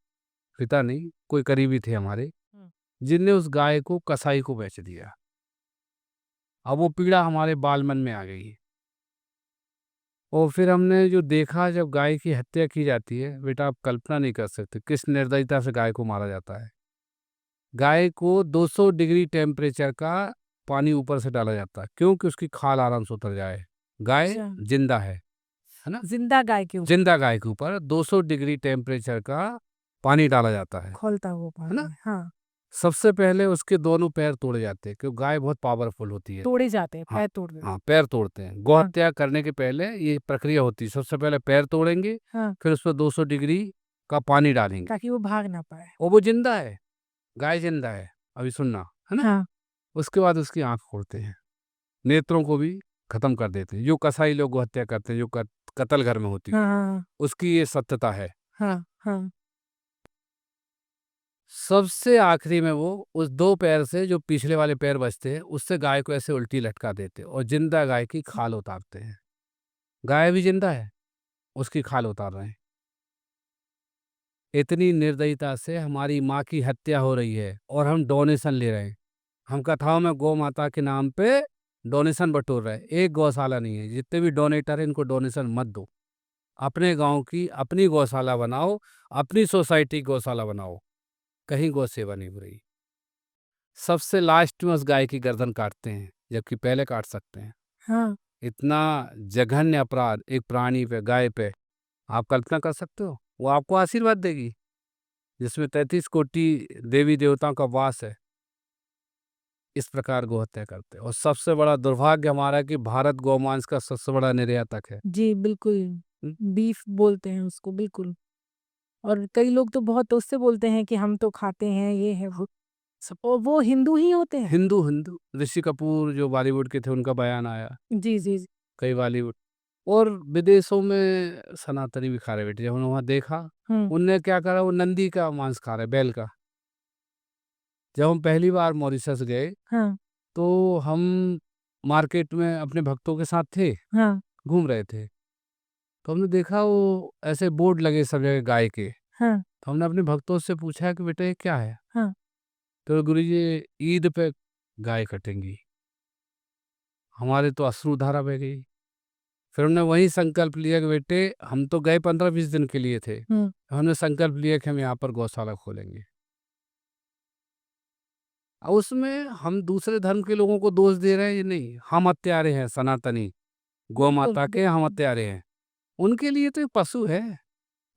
पिता नहीं, कोई करीबी थे हमारे, हुँ, जिनने उस गाय को कसाई को बेच दिया। अब वो पीड़ा हमारे बाल-मन में आ गई। और फिर हमने जो देखा, जब गाय की हत्या की जाती है, बेटा आप कल्पना नहीं कर सकते किस निर्दयता से गाय को मारा जाता है। गाय को 200 डिग्री टेम्परेचर का पानी ऊपर से डाला जाता है, क्यों? कि उसकी खाल आराम से उतर जाए। गाय अच्छा, जिंदा है ना? ज़िंदा गाय के ऊपर जिंदा गाय के ऊपर 200 डिग्री टेम्परेचर का पानी डाला जाता खौलता हुआ है ना? पानी, हाँ, सबसे पहले उसके दोनों पैर तोड़े जाते हैं, क्योंकि गाय बहुत पावरफुल होती है। तोड़े जाते हैं, हाँ, पैर तोड़ देते हाँ, पैर तोड़ते हैं। गौ हाँ, हत्या करने के पहले ये प्रक्रिया होती है। सबसे पहले पैर तोड़ेंगे, हाँ, फिर उस पर 200 डिग्री का पानी डालेंगे ताकि वो भाग ना पाए। और वो जिंदा है, गाय जिंदा है, अभी सुनना, है ना। हाँ, उसके बाद उसकी आंख फोड़ते हैं, नेत्रों को भी खत्म कर देते हैं। जो कसाई लोग गौ हत्या करते हैं, जो कत्ल घर में होती है, हाँ, हाँ, उसकी ये सत्यता है। हाँ, हाँ, सबसे आखिरी में वो उस 2 पैर से जो पिछले वाले पैर बचते हैं, उससे गाय को ऐसे उल्टी लटका देते हैं और जिंदा गाय की खाल उतारते हैं। गाय भी जिंदा है, उसकी खाल उतार रहे हैं। इतनी निर्दयता से हमारी माँ की हत्या हो रही है और हम डोनेशन ले रहे हैं। हम कथाओं में गौ माता के नाम पे डोनेशन बटोर रहे हैं। एक गौशाला नहीं है, जितने भी डोनेटर हैं इनको डोनेशन मत दो। अपने गांव की अपनी गौशाला बनाओ, अपनी सोसाइटी की गौशाला बनाओ, कहीं गौ सेवा नहीं हो रही। सबसे लास्ट में उस गाय की गर्दन काटते हैं, जबकि पहले काट सकते हैं। हाँ, इतना जघन्य अपराध एक प्राणी पे, गाय पे, आप कल्पना कर सकते हो। वो आपको आशीर्वाद देगी जिसमें 33 कोटि देवी देवताओं का वास है। इस प्रकार गौ हत्या करते हैं और सबसे बड़ा दुर्भाग्य हमारा है कि भारत गौमांस का सबसे बड़ा निर्यातक है। जी, बिल्कुल। हम्म? बीफ बोलते हैं उसको, बिल्कुल। और कई लोग तो बहुत उससे बोलते हैं कि हम तो खाते हैं, ये है, वो सब, और वो हिंदू ही होते हैं। हिंदू हिंदू ऋषि कपूर जो बॉलीवुड के थे, उनका बयान आया, जी, जी, जी। कई बॉलीवुड और विदेशों में सनातनी भी खा रहे बेटे। जब उन्होंने वहाँ देखा, हुँ, उनने क्या करा, वो नंदी का मांस खा रहे, बैल का। जब हम पहली बार मॉरिशस गए हाँ, तो हम मार्केट में अपने भक्तों के साथ थे, हाँ, घूम रहे थे, तो हमने देखा वो ऐसे बोर्ड लगे सब जगह गाय के। हाँ, तो हमने अपने भक्तों से पूछा कि बेटा ये क्या है। हाँ। तो गुरुजी ईद पे गाय कटेंगी। हमारे तो अश्रुधारा बह गई। फिर हमने वही संकल्प लिया कि बेटे हम तो गए 15-20 दिन के लिए थे, हुँ, हमने संकल्प लिया कि हम यहाँ पर गौशाला खोलेंगे। और उसमें हम दूसरे धर्म के लोगों को दोष दे रहे हैं, ये नहीं, हम हत्यारे हैं सनातनी, गौ बिल्कुल, माता के हम बिल्कुल। हत्यारे हैं। उनके लिए तो एक पशु है,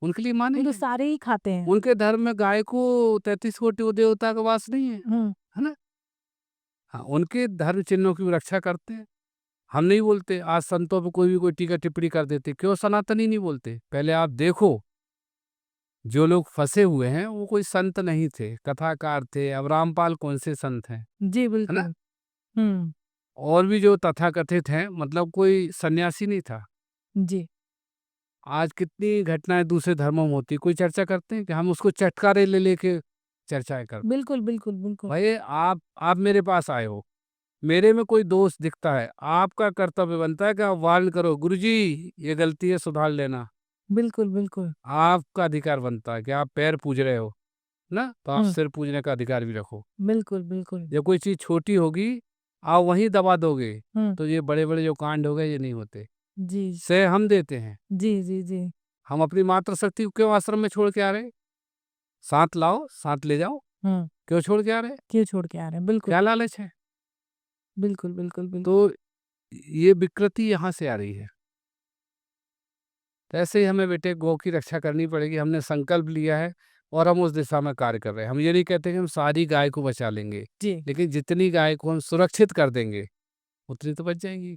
उनके लिए माँ वो नहीं तो है। सारे ही खाते हैं। उनके धर्म में गाय को 33 कोटि देवता का वास नहीं हुँ, है ना। हाँ, उनके धर्म चिन्हों की रक्षा करते हैं। हम नहीं बोलते। आज संतों पे कोई भी कोई टीका टिप्पणी कर देते, क्यों सनातनी नहीं बोलते। पहले आप देखो, जो लोग फंसे हुए हैं वो कोई संत नहीं थे, कथाकार थे। अब रामपाल कौन से संत हैं, जी, है ना। बिल्कुल। हुँ, और भी जो तथाकथित हैं, मतलब कोई सन्यासी नहीं था। जी। आज कितनी घटनाएं दूसरे धर्मों में होती, कोई चर्चा करते हैं कि हम उसको चटकारे ले लेके चर्चाएं करते। बिल्कुल, बिल्कुल, बिल्कुल। भाई आप मेरे पास आए हो, मेरे में कोई दोष दिखता है, आपका कर्तव्य बनता है कि आप वार्न करो, गुरुजी ये गलती है, सुधार लेना। बिल्कुल, बिल्कुल। आपका अधिकार बनता है कि आप पैर पूज रहे हो ना, तो आप हुँ, सिर पूजने का अधिकार भी रखो। बिल्कुल, बिल्कुल। जब कोई चीज़ छोटी होगी, आप वहीं दबा दोगे, हुँ, तो ये बड़े बड़े जो कांड हो गए ये नहीं होते। जी। से हम देते हैं। जी, जी, जी। हम अपनी मातृशक्ति को क्यों आश्रम में छोड़ के आ रहे। साथ लाओ, साथ ले जाओ, हुँ, क्यों छोड़ के आ रहे। क्यों छोड़ के आ रहे हैं? बिल्कुल, क्या लालच है। बिल्कुल, बिल्कुल, बिल्कुल। तो ये विकृति यहाँ से आ रही है। तो ऐसे ही हमें बेटे गौ की रक्षा करनी पड़ेगी। हमने संकल्प लिया है और हम उस दिशा में कार्य कर रहे हैं। हम ये नहीं कहते कि हम सारी गाय को बचा लेंगे, जी, लेकिन जितनी गाय को हम सुरक्षित कर देंगे उतनी तो बच जाएंगी।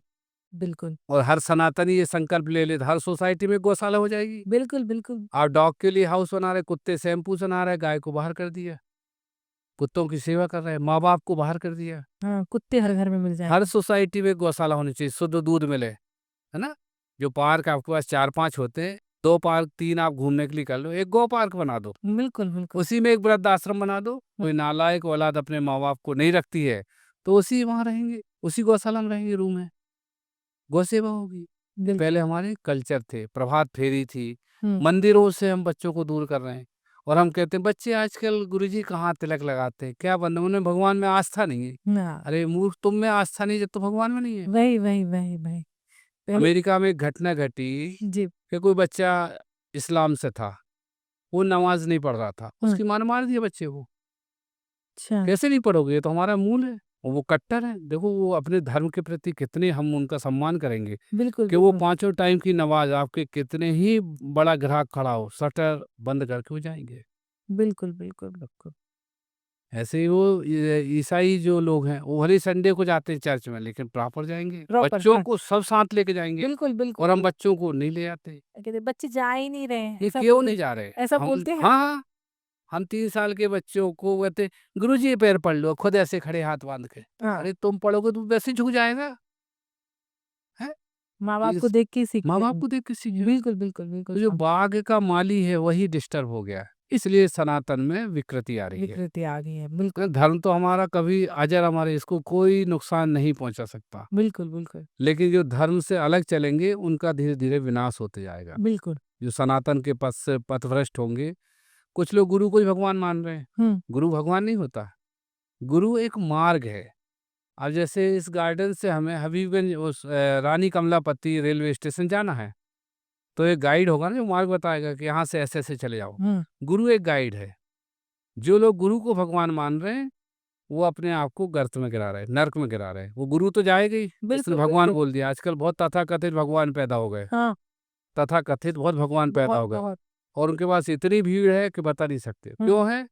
बिल्कुल। और हर सनातनी ये संकल्प ले ले तो हर सोसाइटी में गौशाला हो जाएगी। बिल्कुल, बिल्कुल। आप डॉग के लिए हाउस बना रहे, कुत्ते शैम्पू बना रहे, गाय को बाहर कर दिया। कुत्तों की सेवा कर रहे हैं, माँ बाप को बाहर कर दिया। हाँ, कुत्ते हर घर में मिल हर जाएँगे। सोसाइटी में गौशाला होनी चाहिए, शुद्ध दूध मिले, है ना। जो पार्क आपके पास 4-5 होते हैं, 2 पार्क 3 आप घूमने के लिए कर लो, एक गौ पार्क बना दो। बिल्कुल, बिल्कुल। उसी में एक वृद्ध आश्रम बना दो। हुँ, कोई नालायक औलाद अपने माँ बाप को नहीं रखती है, तो उसी वहाँ रहेंगे, उसी गौशाला में रहेंगे, रूम में गौ सेवा होगी। बिल्कुल। पहले हमारे कल्चर थे, प्रभात फेरी थी, हुँ, मंदिरों से हम बच्चों को दूर कर रहे हैं। और हम कहते हैं बच्चे आजकल गुरुजी कहाँ तिलक लगाते हैं, क्या बंद, उन्हें भगवान में आस्था नहीं है। ना, अरे मूर्ख, तुम में आस्था नहीं जब तो भगवान में नहीं है। वही, वही, वही, वही। पहले अमेरिका में एक घटना घटी जी, कि कोई बच्चा इस्लाम से था, वो नमाज नहीं पढ़ रहा था, हुँ, उसकी माँ ने मार दिया बच्चे को। अच्छा। कैसे नहीं पढ़ोगे, ये तो हमारा मूल है। और वो कट्टर है, देखो वो अपने धर्म के प्रति कितने हम उनका सम्मान करेंगे बिल्कुल, कि वो बिल्कुल। 5 टाइम की नमाज, आपके कितने ही बड़ा ग्राहक खड़ा हो, शटर बंद करके वो जाएंगे। बिल्कुल, बिल्कुल, बिल्कुल। ऐसे ही वो ईसाई जो लोग हैं वो भले संडे को जाते हैं चर्च में, लेकिन प्रॉपर जाएंगे, प्रॉपर, बच्चों हाँ। को सब साथ लेके जाएंगे, बिल्कुल, बिल्कुल, और हम बिल्कुल। बच्चों को नहीं ले जाते। कहते बच्चे जा ही नहीं रहे हैं, ये ऐसा क्यों बोल नहीं जा रहे? ऐसा हम बोलते हैं? हाँ, हम 3 साल के बच्चों को कहते गुरुजी पैर पढ़ लो, खुद ऐसे खड़े हाथ बांध के। हाँ, अरे तुम पढ़ोगे तो वैसे ही झुक जाएगा, है? माँ-बाप को इस देख के ही सीखते माँ बाप हैं। को देख के सीखे। बिल्कुल, बिल्कुल, बिल्कुल, तो जो बाग का माली है वही डिस्टर्ब हो गया है, इसलिए सनातन में विकृति आ रही है। विकृति आ गई है। बिल्कुल, तो धर्म तो हमारा कभी अजर, हमारे इसको कोई नुकसान नहीं पहुंचा सकता, बिल्कुल, बिल्कुल, लेकिन जो धर्म से अलग चलेंगे उनका धीरे धीरे विनाश होते जाएगा। बिल्कुल। जो सनातन के पथ से पथभ्रष्ट होंगे, कुछ लोग गुरु को ही भगवान मान रहे हैं। हुँ, गुरु भगवान नहीं होता, गुरु एक मार्ग है। अब जैसे इस गार्डन से हमें हबीबगंज रानी कमलापति रेलवे स्टेशन जाना है, तो एक गाइड होगा ना जो मार्ग बताएगा कि यहाँ से ऐसे ऐसे चले जाओ। हुँ, गुरु एक गाइड है। जो लोग गुरु को भगवान मान रहे हैं वो अपने आप को गर्त में गिरा रहे हैं, नर्क में गिरा रहे हैं। वो गुरु तो जाएगा ही, उसने बिल्कुल, भगवान बिल्कुल। बोल दिया। आजकल बहुत तथाकथित भगवान पैदा हो गए, हाँ, तथाकथित बहुत भगवान पैदा बहुत, हो गए, बहुत। और उनके पास इतनी भीड़ है कि बता नहीं सकते। हुँ, क्यों है?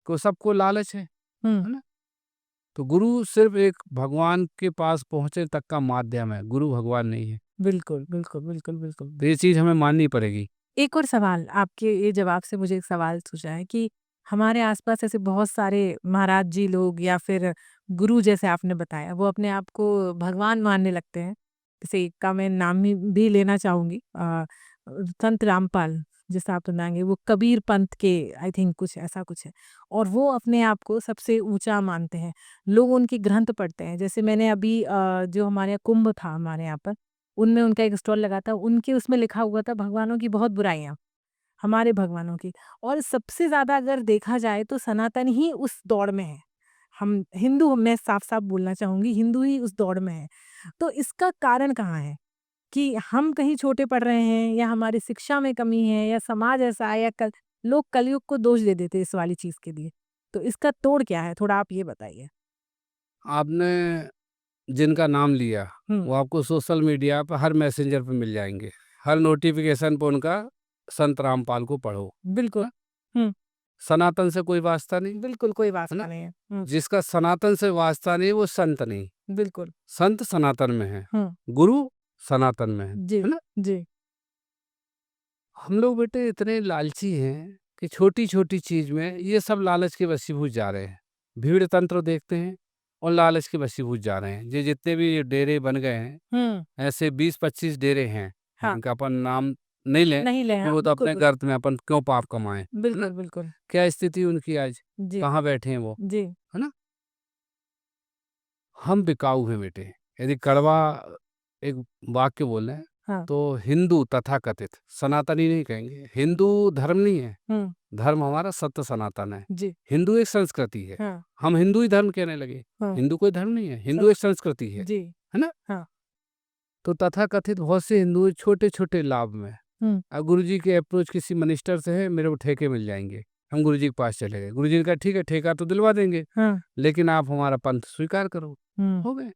कि सबको लालच है हुँ, ना? तो गुरु सिर्फ एक भगवान के पास पहुंचने तक का माध्यम है, गुरु भगवान नहीं है। बिल्कुल, बिल्कुल, बिल्कुल, बिल्कुल। तो ये चीज हमें माननी पड़ेगी। एक और सवाल, आपके ये जवाब से मुझे एक सवाल सूझा है कि हमारे आस-पास ऐसे बहुत सारे महाराज जी लोग या फिर गुरु जैसे आपने बताया, वो अपने आप को भगवान मानने लगते हैं। जैसे एक का मैं नाम भी लेना चाहूँगी संत रामपाल, जैसा आप बताएँगे, वो कबीर पंथ के आई थिंक कुछ ऐसा कुछ है, और वो अपने आप को सबसे ऊँचा मानते हैं। लोग उनके ग्रंथ पढ़ते हैं। जैसे मैंने अभी जो हमारे यहाँ कुंभ था हमारे यहाँ पर, उनमें उनका एक स्टॉल लगा था, उनके उसमें लिखा हुआ था भगवानों की बहुत बुराइयाँ, हमारे भगवानों की। और सबसे ज़्यादा अगर देखा जाए तो सनातन ही उस दौड़ में है। हम हिंदू, मैं साफ-साफ बोलना चाहूँगी, हिंदू ही उस दौड़ में है। तो इसका कारण कहाँ है? कि हम कहीं छोटे पड़ रहे हैं, या हमारी शिक्षा में कमी है, या समाज ऐसा है, या लोग कलयुग को दोष दे देते हैं इस वाली चीज़ के लिए। तो इसका तोड़ क्या है? थोड़ा आप ये बताइए। आपने जिनका नाम लिया हुँ, वो आपको सोशल मीडिया पर हर मैसेंजर पे मिल जाएंगे, हर नोटिफिकेशन पे उनका संत रामपाल को पढ़ो। बिल्कुल। हाँ? हुँ, सनातन से कोई वास्ता नहीं, बिल्कुल कोई है ना? वास्ता नहीं है। हुँ, जिसका सनातन से वास्ता नहीं वो संत नहीं। बिल्कुल। संत सनातन में है, हुँ, गुरु सनातन में जी, है ना? जी। हम लोग बेटे इतने लालची हैं कि छोटी छोटी चीज में ये सब लालच के वशीभूत जा रहे हैं। भीड़ तंत्र देखते हैं और लालच के वशीभूत जा रहे हैं। ये जितने भी डेरे बन गए हैं, हुँ, ऐसे 20-25 डेरे हैं हाँ। जिनका अपन नाम नहीं लें, नहीं ले, कि हाँ, वो तो बिल्कुल, अपने गर्त में अपन क्यों पाप कमाएं, है ना? बिल्कुल, बिल्कुल। क्या स्थिति उनकी आज, जी, कहाँ बैठे हैं वो, जी, है ना? हम बिकाऊ हैं बेटे। यदि कड़वा एक वाक्य बोल रहे हैं हाँ, तो हिंदू तथाकथित, सनातनी नहीं कहेंगे। हिंदू धर्म नहीं है, हुँ, धर्म हमारा सत्य सनातन है। जी, हिंदू एक संस्कृति है। हाँ, हम हिंदू ही धर्म कहने लगे। हाँ, हिंदू कोई धर्म नहीं है, हिंदू सच एक संस्कृति जी, है ना? हाँ, तो तथाकथित बहुत से हिंदू छोटे छोटे लाभ में, हुँ, अब गुरु जी के अप्रोच किसी मिनिस्टर से है, मेरे को ठेके मिल जाएंगे, हम गुरु जी के पास चले गए। गुरु जी ने कहा ठीक है, ठेका तो दिलवा देंगे, हाँ, लेकिन आप हमारा पंथ स्वीकार करो। हुँ, हो गए।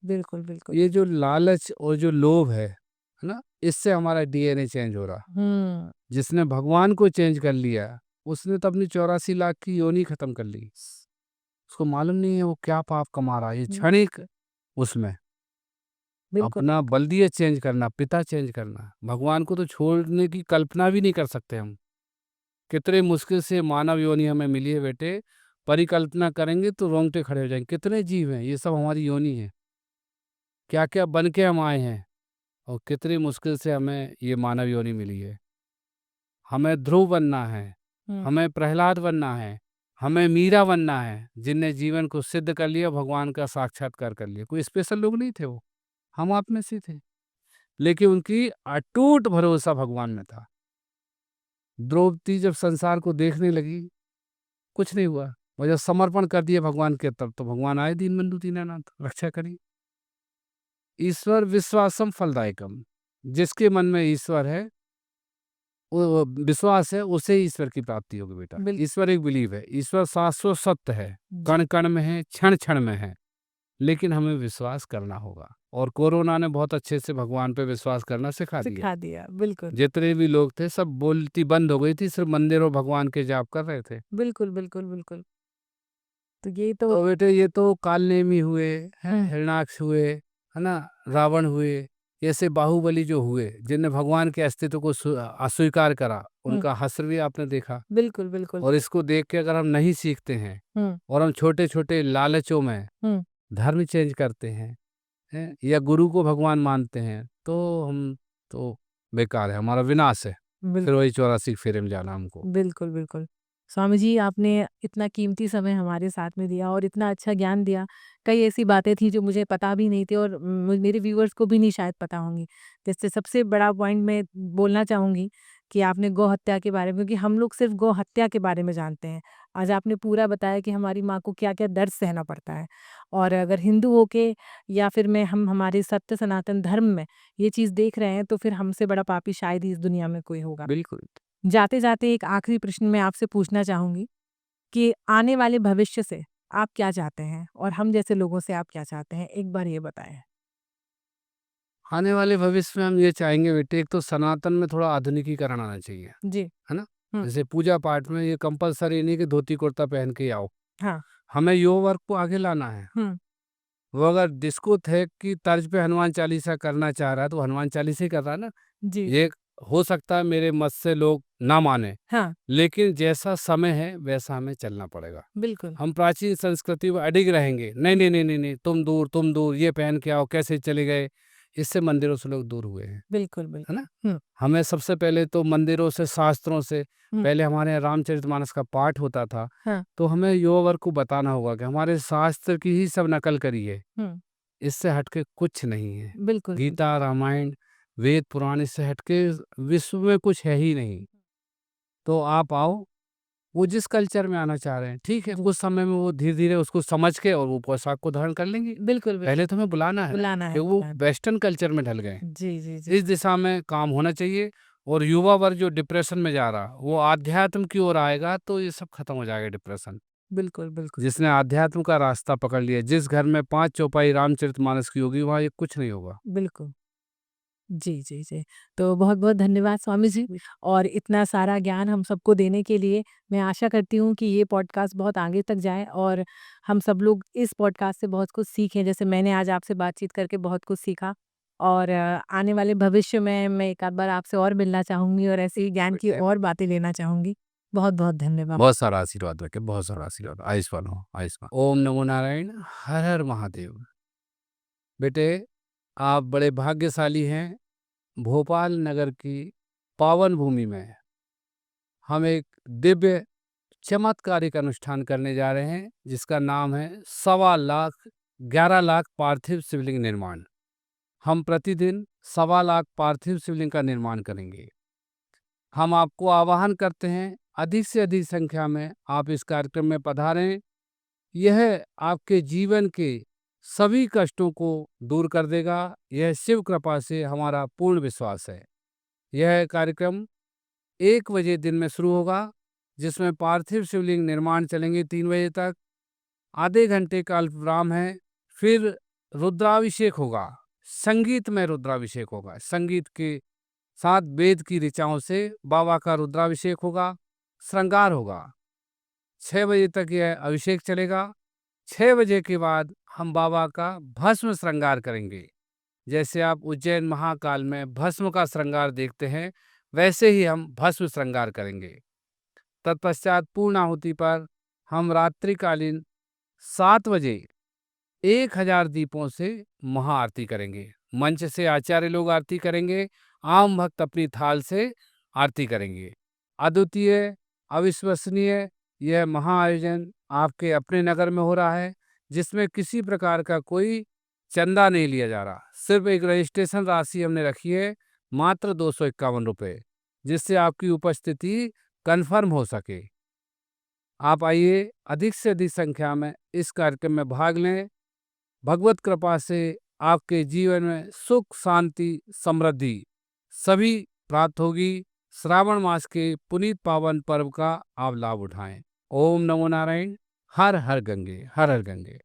बिल्कुल, बिल्कुल। ये जो लालच और जो लोभ है ना, इससे हमारा डीएनए चेंज हो रहा। हुँ, जिसने भगवान को चेंज कर लिया, उसने तो अपनी 84 लाख की योनि खत्म कर ली। उसको मालूम नहीं है वो क्या पाप कमा रहा है। ये हुँ, क्षणिक उसमें बिल्कुल, अपना बल्दियत चेंज करना, पिता चेंज करना, भगवान को तो छोड़ने की कल्पना भी नहीं कर सकते हम। कितने मुश्किल से मानव योनि हमें मिली है बेटे, परिकल्पना करेंगे तो रोंगटे खड़े हो जाएंगे। कितने जीव हैं, ये सब हमारी योनि है। क्या क्या बन के हम आए हैं, और कितनी मुश्किल से हमें ये मानव योनि मिली है। हमें ध्रुव बनना है, हुँ, हमें प्रहलाद बनना है, हमें मीरा बनना है, जिनने जीवन को सिद्ध कर लिया, भगवान का साक्षात्कार कर लिया। कोई स्पेशल लोग नहीं थे वो, हम आप में से थे, लेकिन उनकी अटूट भरोसा भगवान में था। द्रौपदी जब संसार को देखने लगी, कुछ नहीं हुआ, वो जब समर्पण कर दिया भगवान के, तब तो भगवान आए, दीनबंधु दीनानाथ रक्षा करी। ईश्वर विश्वासम फलदायकम, जिसके मन में ईश्वर है, वो विश्वास है, उसे ईश्वर की प्राप्ति होगी बेटा। बिल ईश्वर एक बिलीव है, ईश्वर शाश्वत सत्य है, जी, कण कण में है, क्षण क्षण में है। लेकिन हमें विश्वास करना होगा। और कोरोना ने बहुत अच्छे से भगवान पे विश्वास करना सिखा दिया। सिखा दिया, बिल्कुल। जितने भी लोग थे सब बोलती बंद हो गई थी, सिर्फ मंदिर और भगवान के जाप कर रहे थे। बिल्कुल, बिल्कुल, बिल्कुल। तो ये तो तो बेटे ये तो कालनेमी हुए हैं, हुँ, हिरणाक्ष हुए, है ना, रावण हुए, ऐसे बाहुबली जो हुए जिनने भगवान के अस्तित्व को अस्वीकार करा, हुँ, उनका हश्र भी आपने देखा। बिल्कुल, बिल्कुल। और इसको देख के अगर हम नहीं सीखते हैं हुँ, और हम छोटे छोटे लालचों में हुँ, धर्म चेंज करते हैं या गुरु को भगवान मानते हैं, तो हम तो बेकार है, हमारा विनाश है। बिल फिर वही 84 फेरे में जाना हमको। बिल्कुल, बिल्कुल। स्वामी जी, आपने इतना कीमती समय हमारे साथ में दिया और इतना अच्छा ज्ञान दिया। कई ऐसी बातें थी जो मुझे पता भी नहीं थी और मेरे व्यूअर्स को भी नहीं शायद पता होंगी। जैसे सबसे बड़ा पॉइंट मैं बोलना चाहूँगी कि आपने गौ हत्या के बारे में, क्योंकि हम लोग सिर्फ़ गौ हत्या के बारे में जानते हैं। आज आपने पूरा बताया कि हमारी माँ को क्या-क्या दर्द सहना पड़ता है। और अगर हिंदू होके या फिर मैं हम हमारे सत्य सनातन धर्म में ये चीज़ देख रहे हैं, तो फिर हमसे बड़ा पापी शायद ही इस दुनिया में कोई होगा। बिल्कुल। जाते-जाते एक आखिरी प्रश्न मैं आपसे पूछना चाहूँगी कि आने वाले भविष्य से आप क्या चाहते हैं? और हम जैसे लोगों से आप क्या चाहते हैं? एक बार ये बताएँ। आने वाले भविष्य में हम ये चाहेंगे बेटे, एक तो सनातन में थोड़ा आधुनिकीकरण आना चाहिए, जी। है ना? हुँ, जैसे पूजा पाठ में ये कंपल्सरी नहीं कि धोती कुर्ता पहन के ही आओ। हाँ। हमें युवा वर्ग को आगे लाना है। हुँ, वो अगर जिसको थे कि तर्ज पे हनुमान चालीसा करना चाह रहा है तो हनुमान चालीसा ही कर रहा है ना। जी। ये हो सकता है मेरे मत से लोग ना माने, हाँ, लेकिन जैसा समय है वैसा हमें चलना पड़ेगा। बिल्कुल। हम प्राचीन संस्कृति में अडिग रहेंगे, नहीं नहीं नहीं नहीं नहीं, तुम दूर, ये पहन के आओ, कैसे चले गए। इससे मंदिरों से लोग दूर हुए हैं, बिल्कुल, है बिल्कुल। ना? हुँ, हमें सबसे पहले तो मंदिरों से, शास्त्रों से, हुँ, पहले हमारे यहाँ रामचरितमानस का पाठ होता था, हाँ, तो हमें युवा वर्ग को बताना होगा कि हमारे शास्त्र की ही सब नकल करी है, हुँ, इससे हटके कुछ नहीं है। बिल्कुल, बिल्कुल। गीता, रामायण, वेद, पुराण, इससे हटके विश्व में कुछ है ही नहीं। तो आप आओ, वो जिस कल्चर में आना चाह रहे हैं, ठीक है, कुछ समय में वो धीरे-धीरे उसको समझ के और वो पोशाक को धारण कर लेंगे। बिल्कुल, पहले तो हमें बुलाना है ना, बुलाना कि है, वो बुलाना। वेस्टर्न कल्चर में ढल गए। जी, जी, जी। इस दिशा में काम होना चाहिए और युवा वर्ग जो डिप्रेशन में जा रहा, वो आध्यात्म की ओर आएगा तो ये सब खत्म हो जाएगा डिप्रेशन। बिल्कुल, बिल्कुल, जिसने आध्यात्म का रास्ता पकड़ लिया, जिस घर में 5 चौपाई रामचरितमानस की होगी, वहाँ ये कुछ नहीं होगा। बिल्कुल। जी, जी, जी। तो बहुत-बहुत धन्यवाद स्वामी जी, और इतना सारा ज्ञान हम सबको देने के लिए। मैं आशा करती हूँ कि ये पॉडकास्ट बहुत आगे तक जाए और हम सब लोग इस पॉडकास्ट से बहुत कुछ सीखें। जैसे मैंने आज आपसे बातचीत करके बहुत कुछ सीखा और आने वाले भविष्य में मैं एक आध बार आपसे और मिलना चाहूँगी और ऐसे ही ज्ञान की और बातें लेना चाहूँगी। बहुत-बहुत धन्यवाद। बहुत सारा आशीर्वाद रखे, बहुत सारा आशीर्वाद। आयुष्मान हो, आयुष्मान। ओम नमो नारायण, हर हर महादेव। बेटे, आप बड़े भाग्यशाली हैं। भोपाल नगर की पावन भूमि में हम एक दिव्य चमत्कारिक अनुष्ठान करने जा रहे हैं, जिसका नाम है 11 लाख पार्थिव शिवलिंग निर्माण। हम प्रतिदिन 1.25 लाख पार्थिव शिवलिंग का निर्माण करेंगे। हम आपको आह्वान करते हैं, अधिक से अधिक संख्या में आप इस कार्यक्रम में पधारें। यह आपके जीवन के सभी कष्टों को दूर कर देगा, यह शिव कृपा से हमारा पूर्ण विश्वास है। यह कार्यक्रम 1 बजे दिन में शुरू होगा, जिसमें पार्थिव शिवलिंग निर्माण चलेंगे 3 बजे तक। आधे घंटे का अल्पविराम है, फिर रुद्राभिषेक होगा, संगीतमय रुद्राभिषेक होगा। संगीत के साथ वेद की ऋचाओं से बाबा का रुद्राभिषेक होगा, श्रृंगार होगा। 6 बजे तक यह अभिषेक चलेगा। 6 बजे के बाद हम बाबा का भस्म श्रृंगार करेंगे। जैसे आप उज्जैन महाकाल में भस्म का श्रृंगार देखते हैं, वैसे ही हम भस्म श्रृंगार करेंगे। तत्पश्चात पूर्णाहुति पर हम रात्रिकालीन 7 बजे 1000 दीपों से महाआरती करेंगे। मंच से आचार्य लोग आरती करेंगे, आम भक्त अपनी थाल से आरती करेंगे। अद्वितीय, अविश्वसनीय यह महाआयोजन आपके अपने नगर में हो रहा है, जिसमें किसी प्रकार का कोई चंदा नहीं लिया जा रहा। सिर्फ एक रजिस्ट्रेशन राशि हमने रखी है, मात्र 251 रुपये, जिससे आपकी उपस्थिति कन्फर्म हो सके। आप आइए, अधिक से अधिक संख्या में इस कार्यक्रम में भाग लें। भगवत कृपा से आपके जीवन में सुख, शांति, समृद्धि सभी प्राप्त होगी। श्रावण मास के पुनीत पावन पर्व का आप लाभ उठाएं। ओम नमो नारायण। हर हर गंगे, हर हर गंगे।